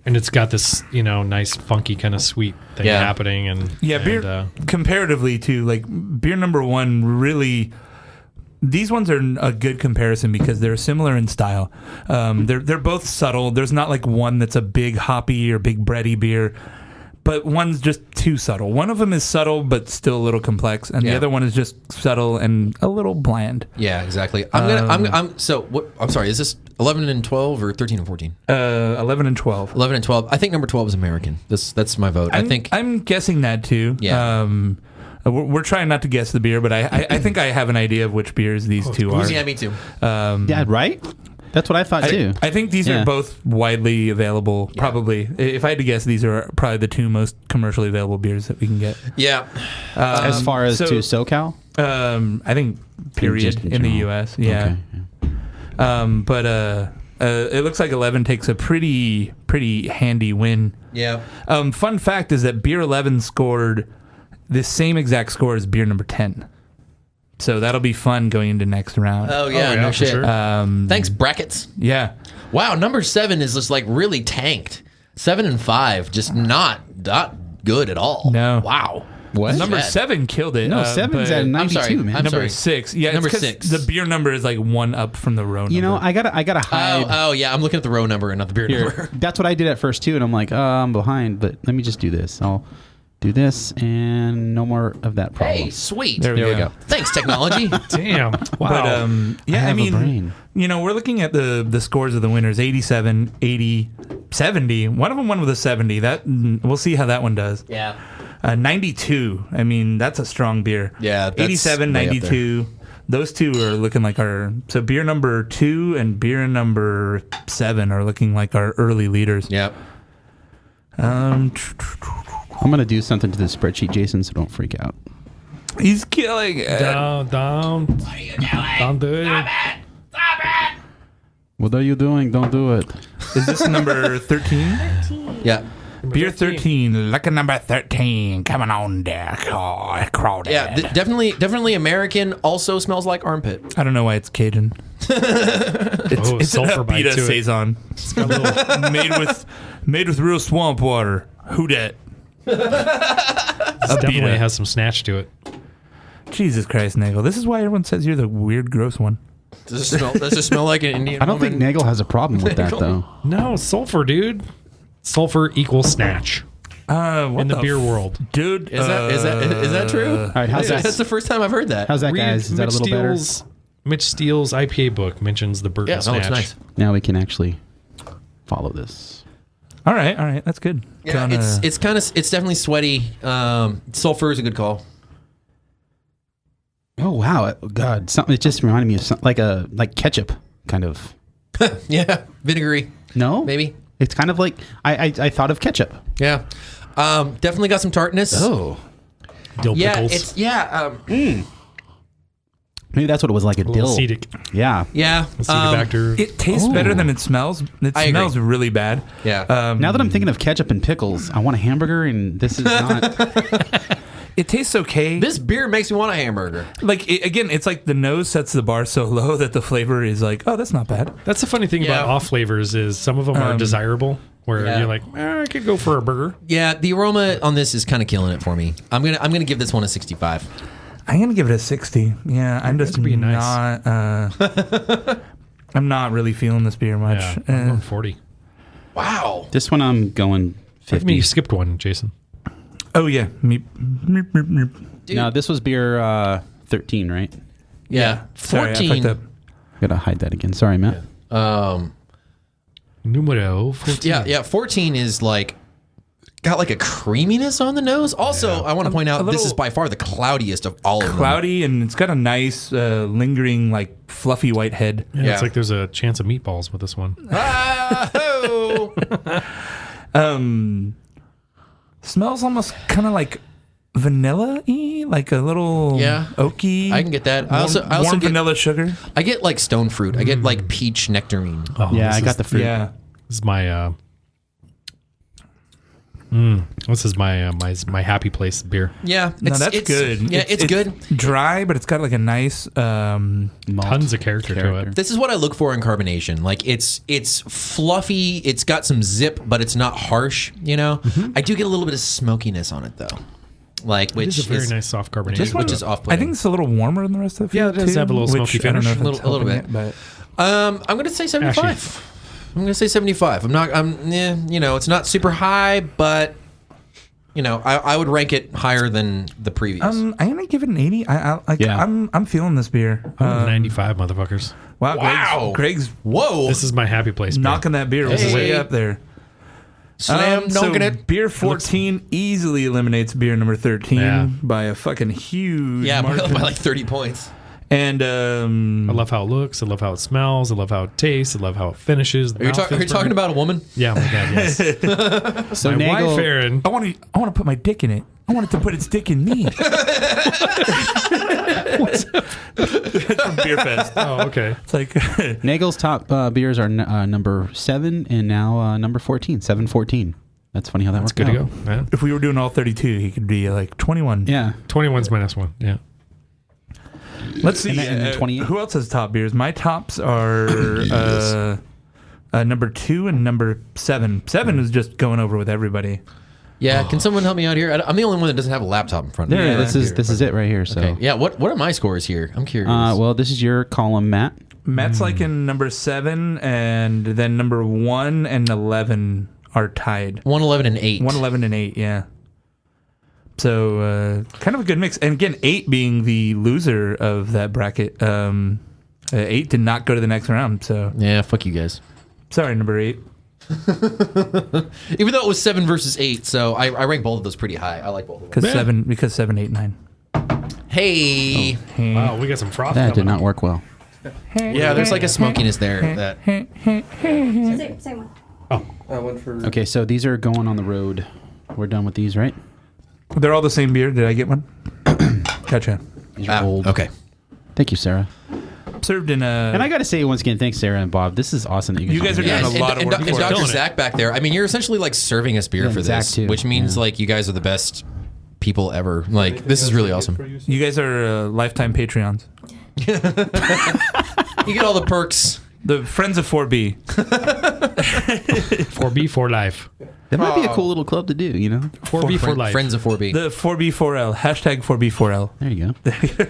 and it's got this, nice, funky kind of sweet thing happening. And beer comparatively to like beer number one, really. These ones are a good comparison because they're similar in style. They're both subtle. There's not like one that's a big hoppy or big bready beer. But one's just too subtle. One of them is subtle, but still a little complex, and the other one is just subtle and a little bland. Yeah, exactly. I'm sorry. Is this 11 and 12 or 13 and 14? 11 and 12. 11 and 12. I think number 12 is American. That's my vote. I'm guessing that too. Yeah. We're trying not to guess the beer, but I think I have an idea of which beers these two are. Yeah, me too. Yeah, right? That's what I thought too. I think these are both widely available. Yeah. Probably, if I had to guess, these are probably the two most commercially available beers that we can get. Yeah. As far as to SoCal, I think period in the U.S. Yeah. Okay. But it looks like 11 takes a pretty handy win. Yeah. Fun fact is that beer 11 scored the same exact score as beer number 10. So that'll be fun going into next round. Oh yeah, no shit. Sure. Thanks, brackets. Yeah. Wow, number 7 is just like really tanked. 7 and 5, just not good at all. No. Wow. What? Number 7 killed it. No, 7's at 92, man. Number 6. Yeah, number it's 6. The beer number is like one up from the row number. You know, I gotta hide. Oh yeah, I'm looking at the row number and not the beer number. That's what I did at first too, and I'm like, I'm behind, but let me just do this. I'll do this, and no more of that problem. Hey, sweet. There we go. Thanks, technology. Damn. Wow. But, I mean, we're looking at the scores of the winners: 87, 80, 70. One of them won with a 70. That we'll see how that one does. Yeah. 92. I mean, that's a strong beer. Yeah. 87, 92. Those two are looking like so beer number 2 and beer number 7 are looking like our early leaders. Yep. I'm going to do something to the spreadsheet, Jason, so don't freak out. He's killing it. Don't. What are you doing? Don't do it. Stop it! What are you doing? Don't do it. Is this number 13? Yeah. Beer 13. Look at number 13. Coming on there. Crowded. Yeah, definitely American. Also smells like armpit. I don't know why it's Cajun. It's an sulfur bite Abita to it. Saison. It's got a little... made with real swamp water. Who dat? Definitely has some snatch to it. Jesus Christ, Nagel. This is why everyone says you're the weird, gross one. Does it smell like an Indian I don't think Nagel has a problem with that, though. No, sulfur, dude. Sulfur equals snatch in the beer world. Dude. Is that true? All right, how's that? That's the first time I've heard that. How's that, guys? Is that a little better? Mitch Steele's IPA book mentions the Burton Yeah, that Snatch. looks nice. Now we can actually follow this. All right, that's good. Yeah, it's definitely sweaty. Sulfur is a good call. Oh wow, God! It just reminded me of something like ketchup, kind of. Yeah, vinegary. No, Maybe. it's kind of like I thought of ketchup. Yeah, definitely got some tartness. Oh, Dill Yeah, pickles. maybe that's what it was like a dill. Acetic. Yeah. Yeah. Acetobacter. It tastes better than it smells. It I agree. smells really bad. Yeah. Now that I'm thinking of ketchup and pickles, I want a hamburger, and this is not. It tastes okay. This beer makes me want a hamburger. Like again, it's like the nose sets the bar so low that the flavor is like, oh, that's not bad. That's the funny thing Yeah. about off flavors is some of them are desirable, where Yeah. you're like, I could go for a burger. Yeah, the aroma on this is kind of killing it for me. I'm gonna give this one a 65. I'm gonna give it a 60. Yeah, I'm just being nice. not. I'm not really feeling this beer much. Yeah, I'm going 40. Wow. This one I'm going I mean, you 50. skipped one, Jason. Oh yeah, meep. Dude. No, this was beer 13, right? Yeah. Sorry, I 14. fucked up. Gotta hide that again. Sorry, Matt. Numero 14. Yeah. 14 is like got like a creaminess on the nose. Also, I want to point out this little- is by far the cloudiest of all of them. Cloudy, and it's got a nice lingering, like fluffy white head. Yeah, Yeah. it's like there's a chance of meatballs with this one. Ah-ho! Smells almost kind of like vanilla-y, like a little Yeah. oaky. I can get that. I also warm get vanilla sugar. I get like stone fruit. I get like peach nectarine. Oh, Yeah, this I got is- the fruit. Yeah. This is my this is my happy place beer. Yeah, No, that's good. Yeah, it's good. Dry, but it's got like a nice. Malt Tons of character to it. This is what I look for in carbonation. Like it's fluffy. It's got some zip, but it's not harsh. You know, I do get a little bit of smokiness on it though. Like which It's a very nice soft carbonation. This which is off-putting. I think it's a little warmer than the rest of the Yeah, food, it does too, have a little which smoky I don't know finish. if it's A little helping bit. it, but I'm gonna say 75. Ashy. I'm gonna say 75. You know, it's not super high, but you know, I would rank it higher than the previous. I'm gonna give it an 80. Yeah. I'm feeling this beer. 95 motherfuckers. Wow, Wow. Greg's Whoa! This is my happy place beer. knocking that beer Hey. way up there. Slam dunking it. Beer 14 easily eliminates beer number 13 Yeah. by a fucking huge Yeah, by margin. like 30 points. And I love how it looks. I love how it smells. I love how it tastes. I love how it finishes. The Are you, mouth are you feels talking perfect. about a woman? Yeah, my God, yes. So my Nagel, wife, Erin. I want to put my dick in it. I want it to put its dick in me. It's from Beer Fest. Oh, okay. It's like Nagel's top beers are number 7 and now number 14. 714. That's funny how that That's worked good to out. go. Yeah. if we were doing all 32, he could be like 21. Yeah. 21's my next one. Yeah. Let's see. And then 28? Who else has top beers? My tops are number 2 and number 7. 7 is just going over with everybody. Yeah, can someone help me out here? I'm the only one that doesn't have a laptop in front of me. There, Yeah, this is it right here. So, Okay. Yeah, what are my scores here? I'm curious. well, this is your column, Matt. Matt's like in number 7, and then number 1 and 11 are tied. 111 and 8. 111 and 8, yeah. So kind of a good mix. And again, 8 being the loser of that bracket. 8 did not go to the next round. So Yeah, fuck you guys. sorry, number 8. Even though it was 7 versus 8, so I rank both of those pretty high. I like both of them. Because 7, 8, 9. Hey. Wow, we got some froth. That did coming not up. work well. Yeah, there's like a smokiness there. That Same one. Okay, so these are going on the road. We're done with these, right? They're all the same beer. Did I get one? Gotcha. These are old. Okay. Thank you, Sarah. Served in a. And I got to say once again, thanks, Sarah and Bob. This is awesome that you guys You guys are doing a lot of work and for Dr. Killing it. Zach back there. I mean, you're essentially like serving us beer Yeah, for Zach this, too. which means Yeah. like you guys are the best people ever. Like this is really awesome. You guys are lifetime Patreons. You get all the perks. The Friends of 4B. 4B for life. That might be a cool little club to do, you know? 4B for life. Friends of 4B. The 4B4L. Hashtag 4B4L. There you go.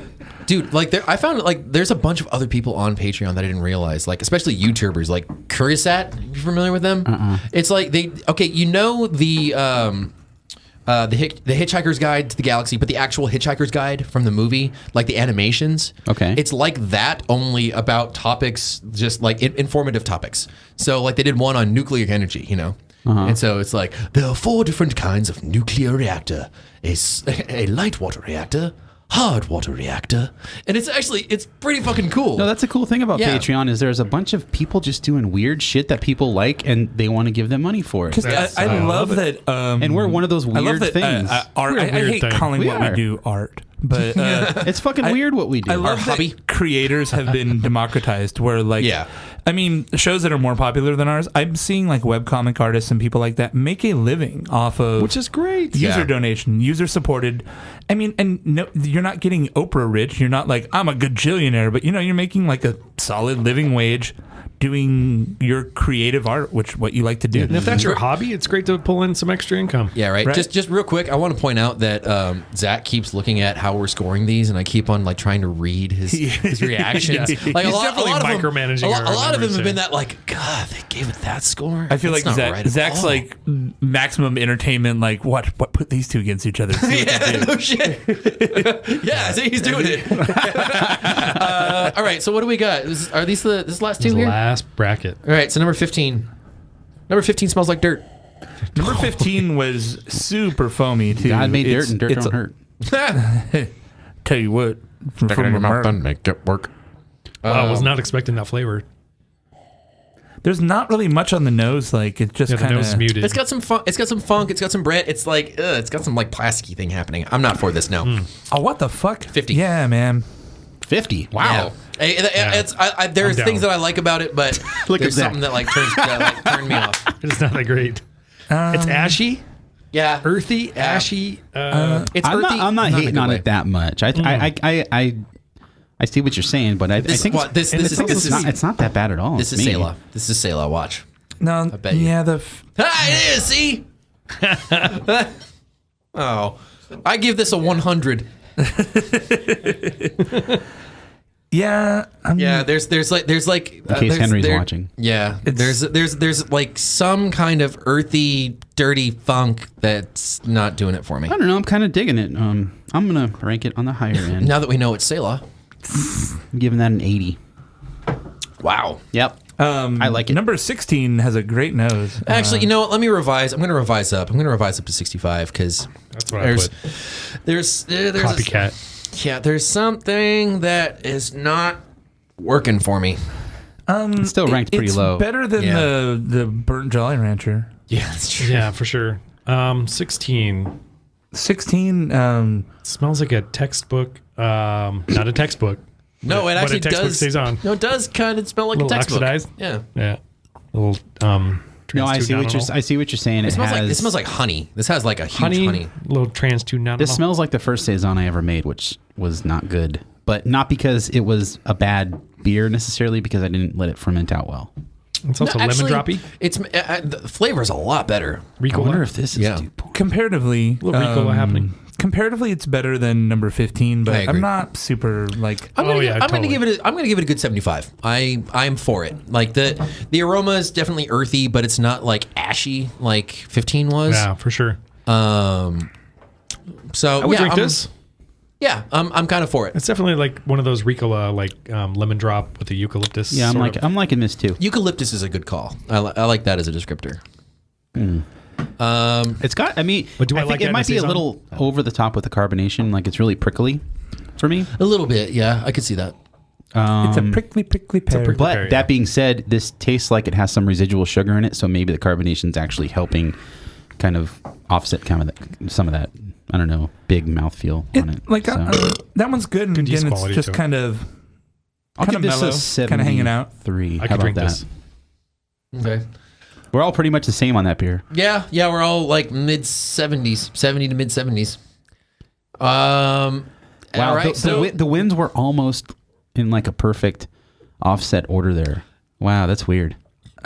Dude, like I found like there's a bunch of other people on Patreon that I didn't realize, like especially YouTubers, like Curiosat. You familiar with them? It's like you know the the Hitchhiker's Guide to the Galaxy, but the actual Hitchhiker's Guide from the movie, like the animations. Okay. It's like that, only about topics, just like informative topics. So like they did one on nuclear energy, And so it's like, there are 4 different kinds of nuclear reactor. A light water reactor, hard water reactor. And it's pretty fucking cool. No, that's a cool thing about Yeah. Patreon is there's a bunch of people just doing weird shit that people like and they want to give them money for it. I love that. And we're one of those I love weird that things. art. I weird hate thing. calling We what are. we do art, but It's fucking weird what we do. I love hobby. that creators have been democratized. Where Yeah. I mean, shows that are more popular than ours. I'm seeing like webcomic artists and people like that make a living off of, Which is great. user Yeah. donation, user supported. I mean, and no, you're not getting Oprah rich. You're not like, I'm a gajillionaire, but you're making like a solid living wage doing your creative art, what you like to do. And if that's your hobby, it's great to pull in some extra income. Yeah, right. Right. Just real quick, I want to point out that Zach keeps looking at how we're scoring these, and I keep on like trying to read his reactions. Yeah. Like He's a definitely lot of them, micromanaging a our lot of them numbers have been here. that like, God, they gave it that score. I feel That's like not right at Zach's all. like maximum entertainment. Like what put these two against each other? See what they Yeah, do. no shit. Yeah, see, he's doing it. All right, so what do we got? Are these this last two This here? last bracket. All right, so number 15. Number 15 smells like dirt. Number 15 was super foamy too. God made It's- dirt and dirt it's don't hurt. Tell you what, from the mark, make it work. I was not expecting that flavor. there's not really much on the nose. Like it just Yeah, the kind nose is of muted. It's got some funk. It's got some funk. It's got some Brett. It's like, it's got some like plasticky thing happening. I'm not for this. No. Oh, what the fuck? 50. Yeah, man. 50. Wow. Yeah. There's I'm things down. that I like about it, but Look there's at something that like turned me off. It's not that great. It's ashy, Yeah, earthy, ashy. it's I'm earthy. not in a hating good on way. it that much. I see what you're saying, but I This think is what this is. it's not that bad at all. This is Maybe. Selah. This is Selah. Watch. No, bet you. yeah, Ah, it is. See. Oh, I give this a 100. yeah, Yeah, there's like In case Henry's watching. Yeah, there's like some kind of earthy, dirty funk that's not doing it for me. I don't know. I'm kind of digging it. I'm gonna rank it on the higher end. Now that we know it's Selah. I'm giving that an 80. Wow. Yep. I like it. Number 16 has a great nose. Actually, you know what? Let me revise. I'm going to revise up. I'm going to revise up to 65 because That's what I put. there's Copycat. Yeah, there's something that is not working for me. It's still ranked pretty it's low. better than Yeah. the burnt Jolly Rancher. Yeah, that's true. Yeah, for sure. 16 16. smells like a textbook. Not a textbook. No, it But actually a textbook does. stays on. No, it does kind of smell like a Little textbook. oxidized? Yeah. Yeah. A little No, I see what you're saying. It smells like honey. This has like a huge honey. A little trans two nano. This smells like the first saison I ever made, which was not good. But not because it was a bad beer necessarily, because I didn't let it ferment out well. It's also No, actually, lemon droppy. It's the flavor is a lot better. I wonder Ricola. if this is Yeah. Dupont. Comparatively, Little Ricola happening. Comparatively, it's better than number 15, I but agree. I'm not super like. I'm gonna, Oh, yeah, I'm gonna totally. give it a good 75. I'm for it. Like the aroma is definitely earthy, but it's not like ashy like 15 was. Yeah, for sure. So I would yeah, drink I'm, this. Yeah, I'm kind of for it. It's definitely like one of those Ricola, like lemon drop with the eucalyptus. Yeah, sort of. I'm liking this too. Eucalyptus is a good call. I like that as a descriptor. It's got. I mean, But do I think like it that might in be a a saison? little over the top with the carbonation. Like it's really prickly for me. A little bit, yeah, I could see that. It's a prickly pear. But pear, yeah. that being said, this tastes like it has some residual sugar in it, so maybe the carbonation's actually helping kind of offset some of that. I don't know, big mouthfeel on it. Like So, that one's good, and yeast again, it's quality just to it. kind of I'll kind give of this mellow, a kind of hanging out. 73. I How could about drink that? this. Okay. We're all pretty much the same on that beer. Yeah, we're all like mid 70s, 70 to mid 70s. All right, the wins were almost in like a perfect offset order there. Wow, that's weird.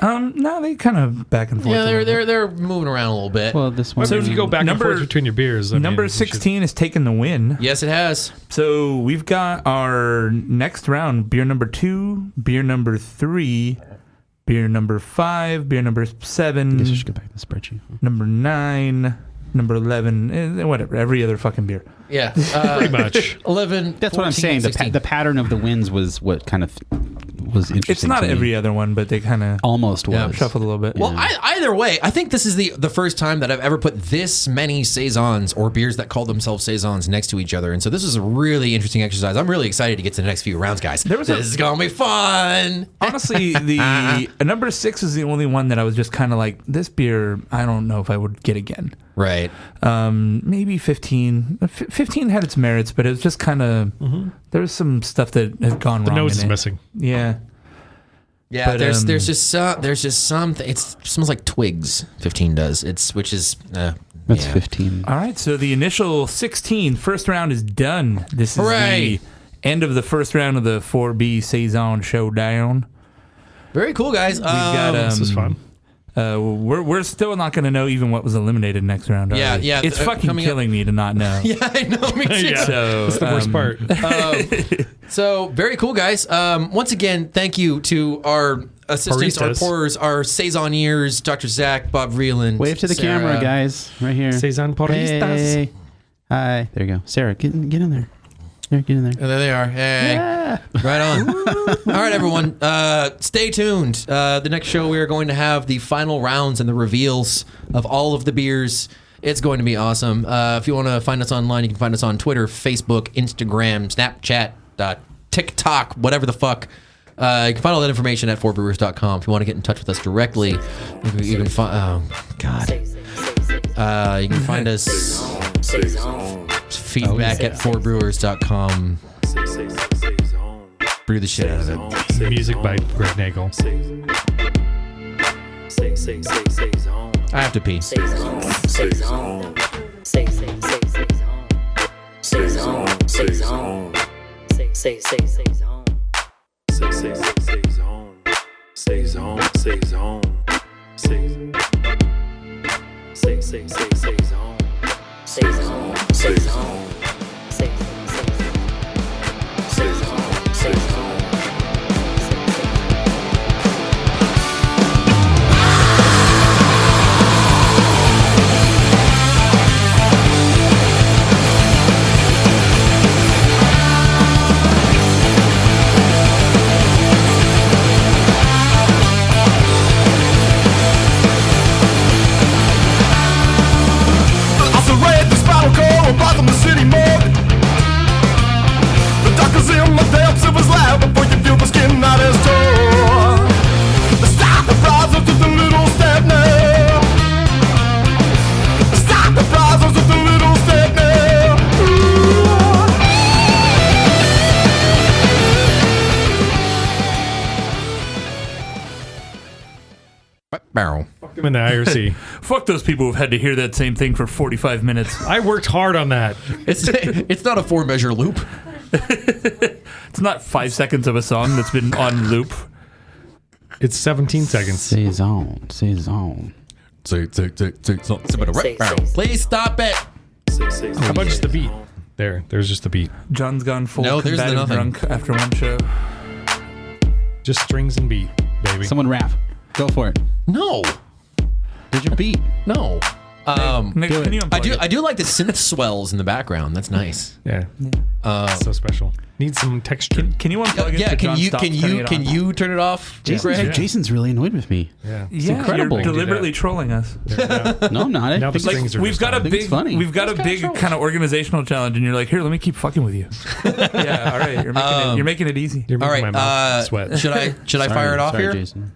No, they kind of back and forth. yeah, a little bit. they're moving around a little bit. Well, this one. So if you go back number- and forth between your beers, I mean, Number you should- 16 is taking the win. Yes, it has. So we've got our next round: beer number 2, beer number 3, beer number 5, beer number 7, I guess I should go back to the spreadsheet. number 9, number 11, whatever, every other fucking beer. Yeah. Pretty much. 11. That's what I'm 14, saying. 16. The pattern of the wins was what kind of was interesting. It's not to me. every other one, but they kind of Almost was. shuffled a little bit. Well, either way, I think this is the first time that I've ever put this many saisons or beers that call themselves saisons next to each other, and so this is a really interesting exercise. I'm really excited to get to the next few rounds, guys. This is gonna be fun. Honestly, the number 6 is the only one that I was just kind of like, this beer, I don't know if I would get again. Right. Maybe 15. 15 had its merits, but it was just kind of there was some stuff that had gone The wrong. nose in is it. missing. Yeah. Yeah, But, there's just some. It smells like twigs. 15 does. Which is That's 15. All right, so the initial 16 first round is done. This is Hooray. the end of the first round of the 4B Saison Showdown. very cool, guys. We've got This is fun. we're still not going to to know even what was eliminated next round. are Yeah, we? yeah, It's fucking coming up- killing me to not know. yeah, I know. Me too. Yeah. So That's the worst part. So very cool, guys. Once again, thank you to our assistants, our Baristas. pourers, our saisoniers, Dr. Zach, Bob Vreeland. Wave to the Sarah. camera, guys. Right here. Saison Poristas. Hey. Hi. There you go. Sarah, get in there. There, get in there. Oh, there they are. Hey. Yeah. Right on. All right, everyone. Stay tuned. The next show, we are going to have the final rounds and the reveals of all of the beers. It's going to be awesome. If you want to find us online, you can find us on Twitter, Facebook, Instagram, Snapchat, TikTok, whatever the fuck. You can find all that information at fourbrewers.com. If you want to get in touch with us directly, you can find... Oh, God. You can find us... Feedback at fourbrewers.com. Brew the shit out of it. Music by Greg Nagel. I have to pee. I surreyed the spinal cord, bottom the city morgue. The doctor's in the depths of his lab before you feel the skin out his toe. Stop the process with a little step now. Stop the process with a little step now. Barrel. I'm in the IRC. Fuck those people who've had to hear that same thing for 45 minutes. I worked hard on that. It's not a 4-measure loop. It's not 5 seconds of a song that's been on loop. It's 17 seconds. Saison. Please stop it. How about just the beat? There's just the beat. John's gone full No, there's combative nothing. drunk after one show. Just strings and beat, baby. Someone rap. Go for it. No. Did your beat? No. Nick, can you unplug I do like the synth swells in the background. That's nice. Yeah. So special. Need some texture. Can you unplug it? Yeah, so can John you stops turning it on? turn it off? Greg? Jason's really annoyed with me. Yeah. Yeah, incredible. you're deliberately trolling us. No, I'm not. I Now the think strings are We've just got on. a think it's big, funny. we've got a big kind of organizational challenge, and you're like, here, let me keep fucking with you. Yeah, all right, you're making it easy. You're All making right. my mouth sweat. Should I fire it off Sorry, here? Jason.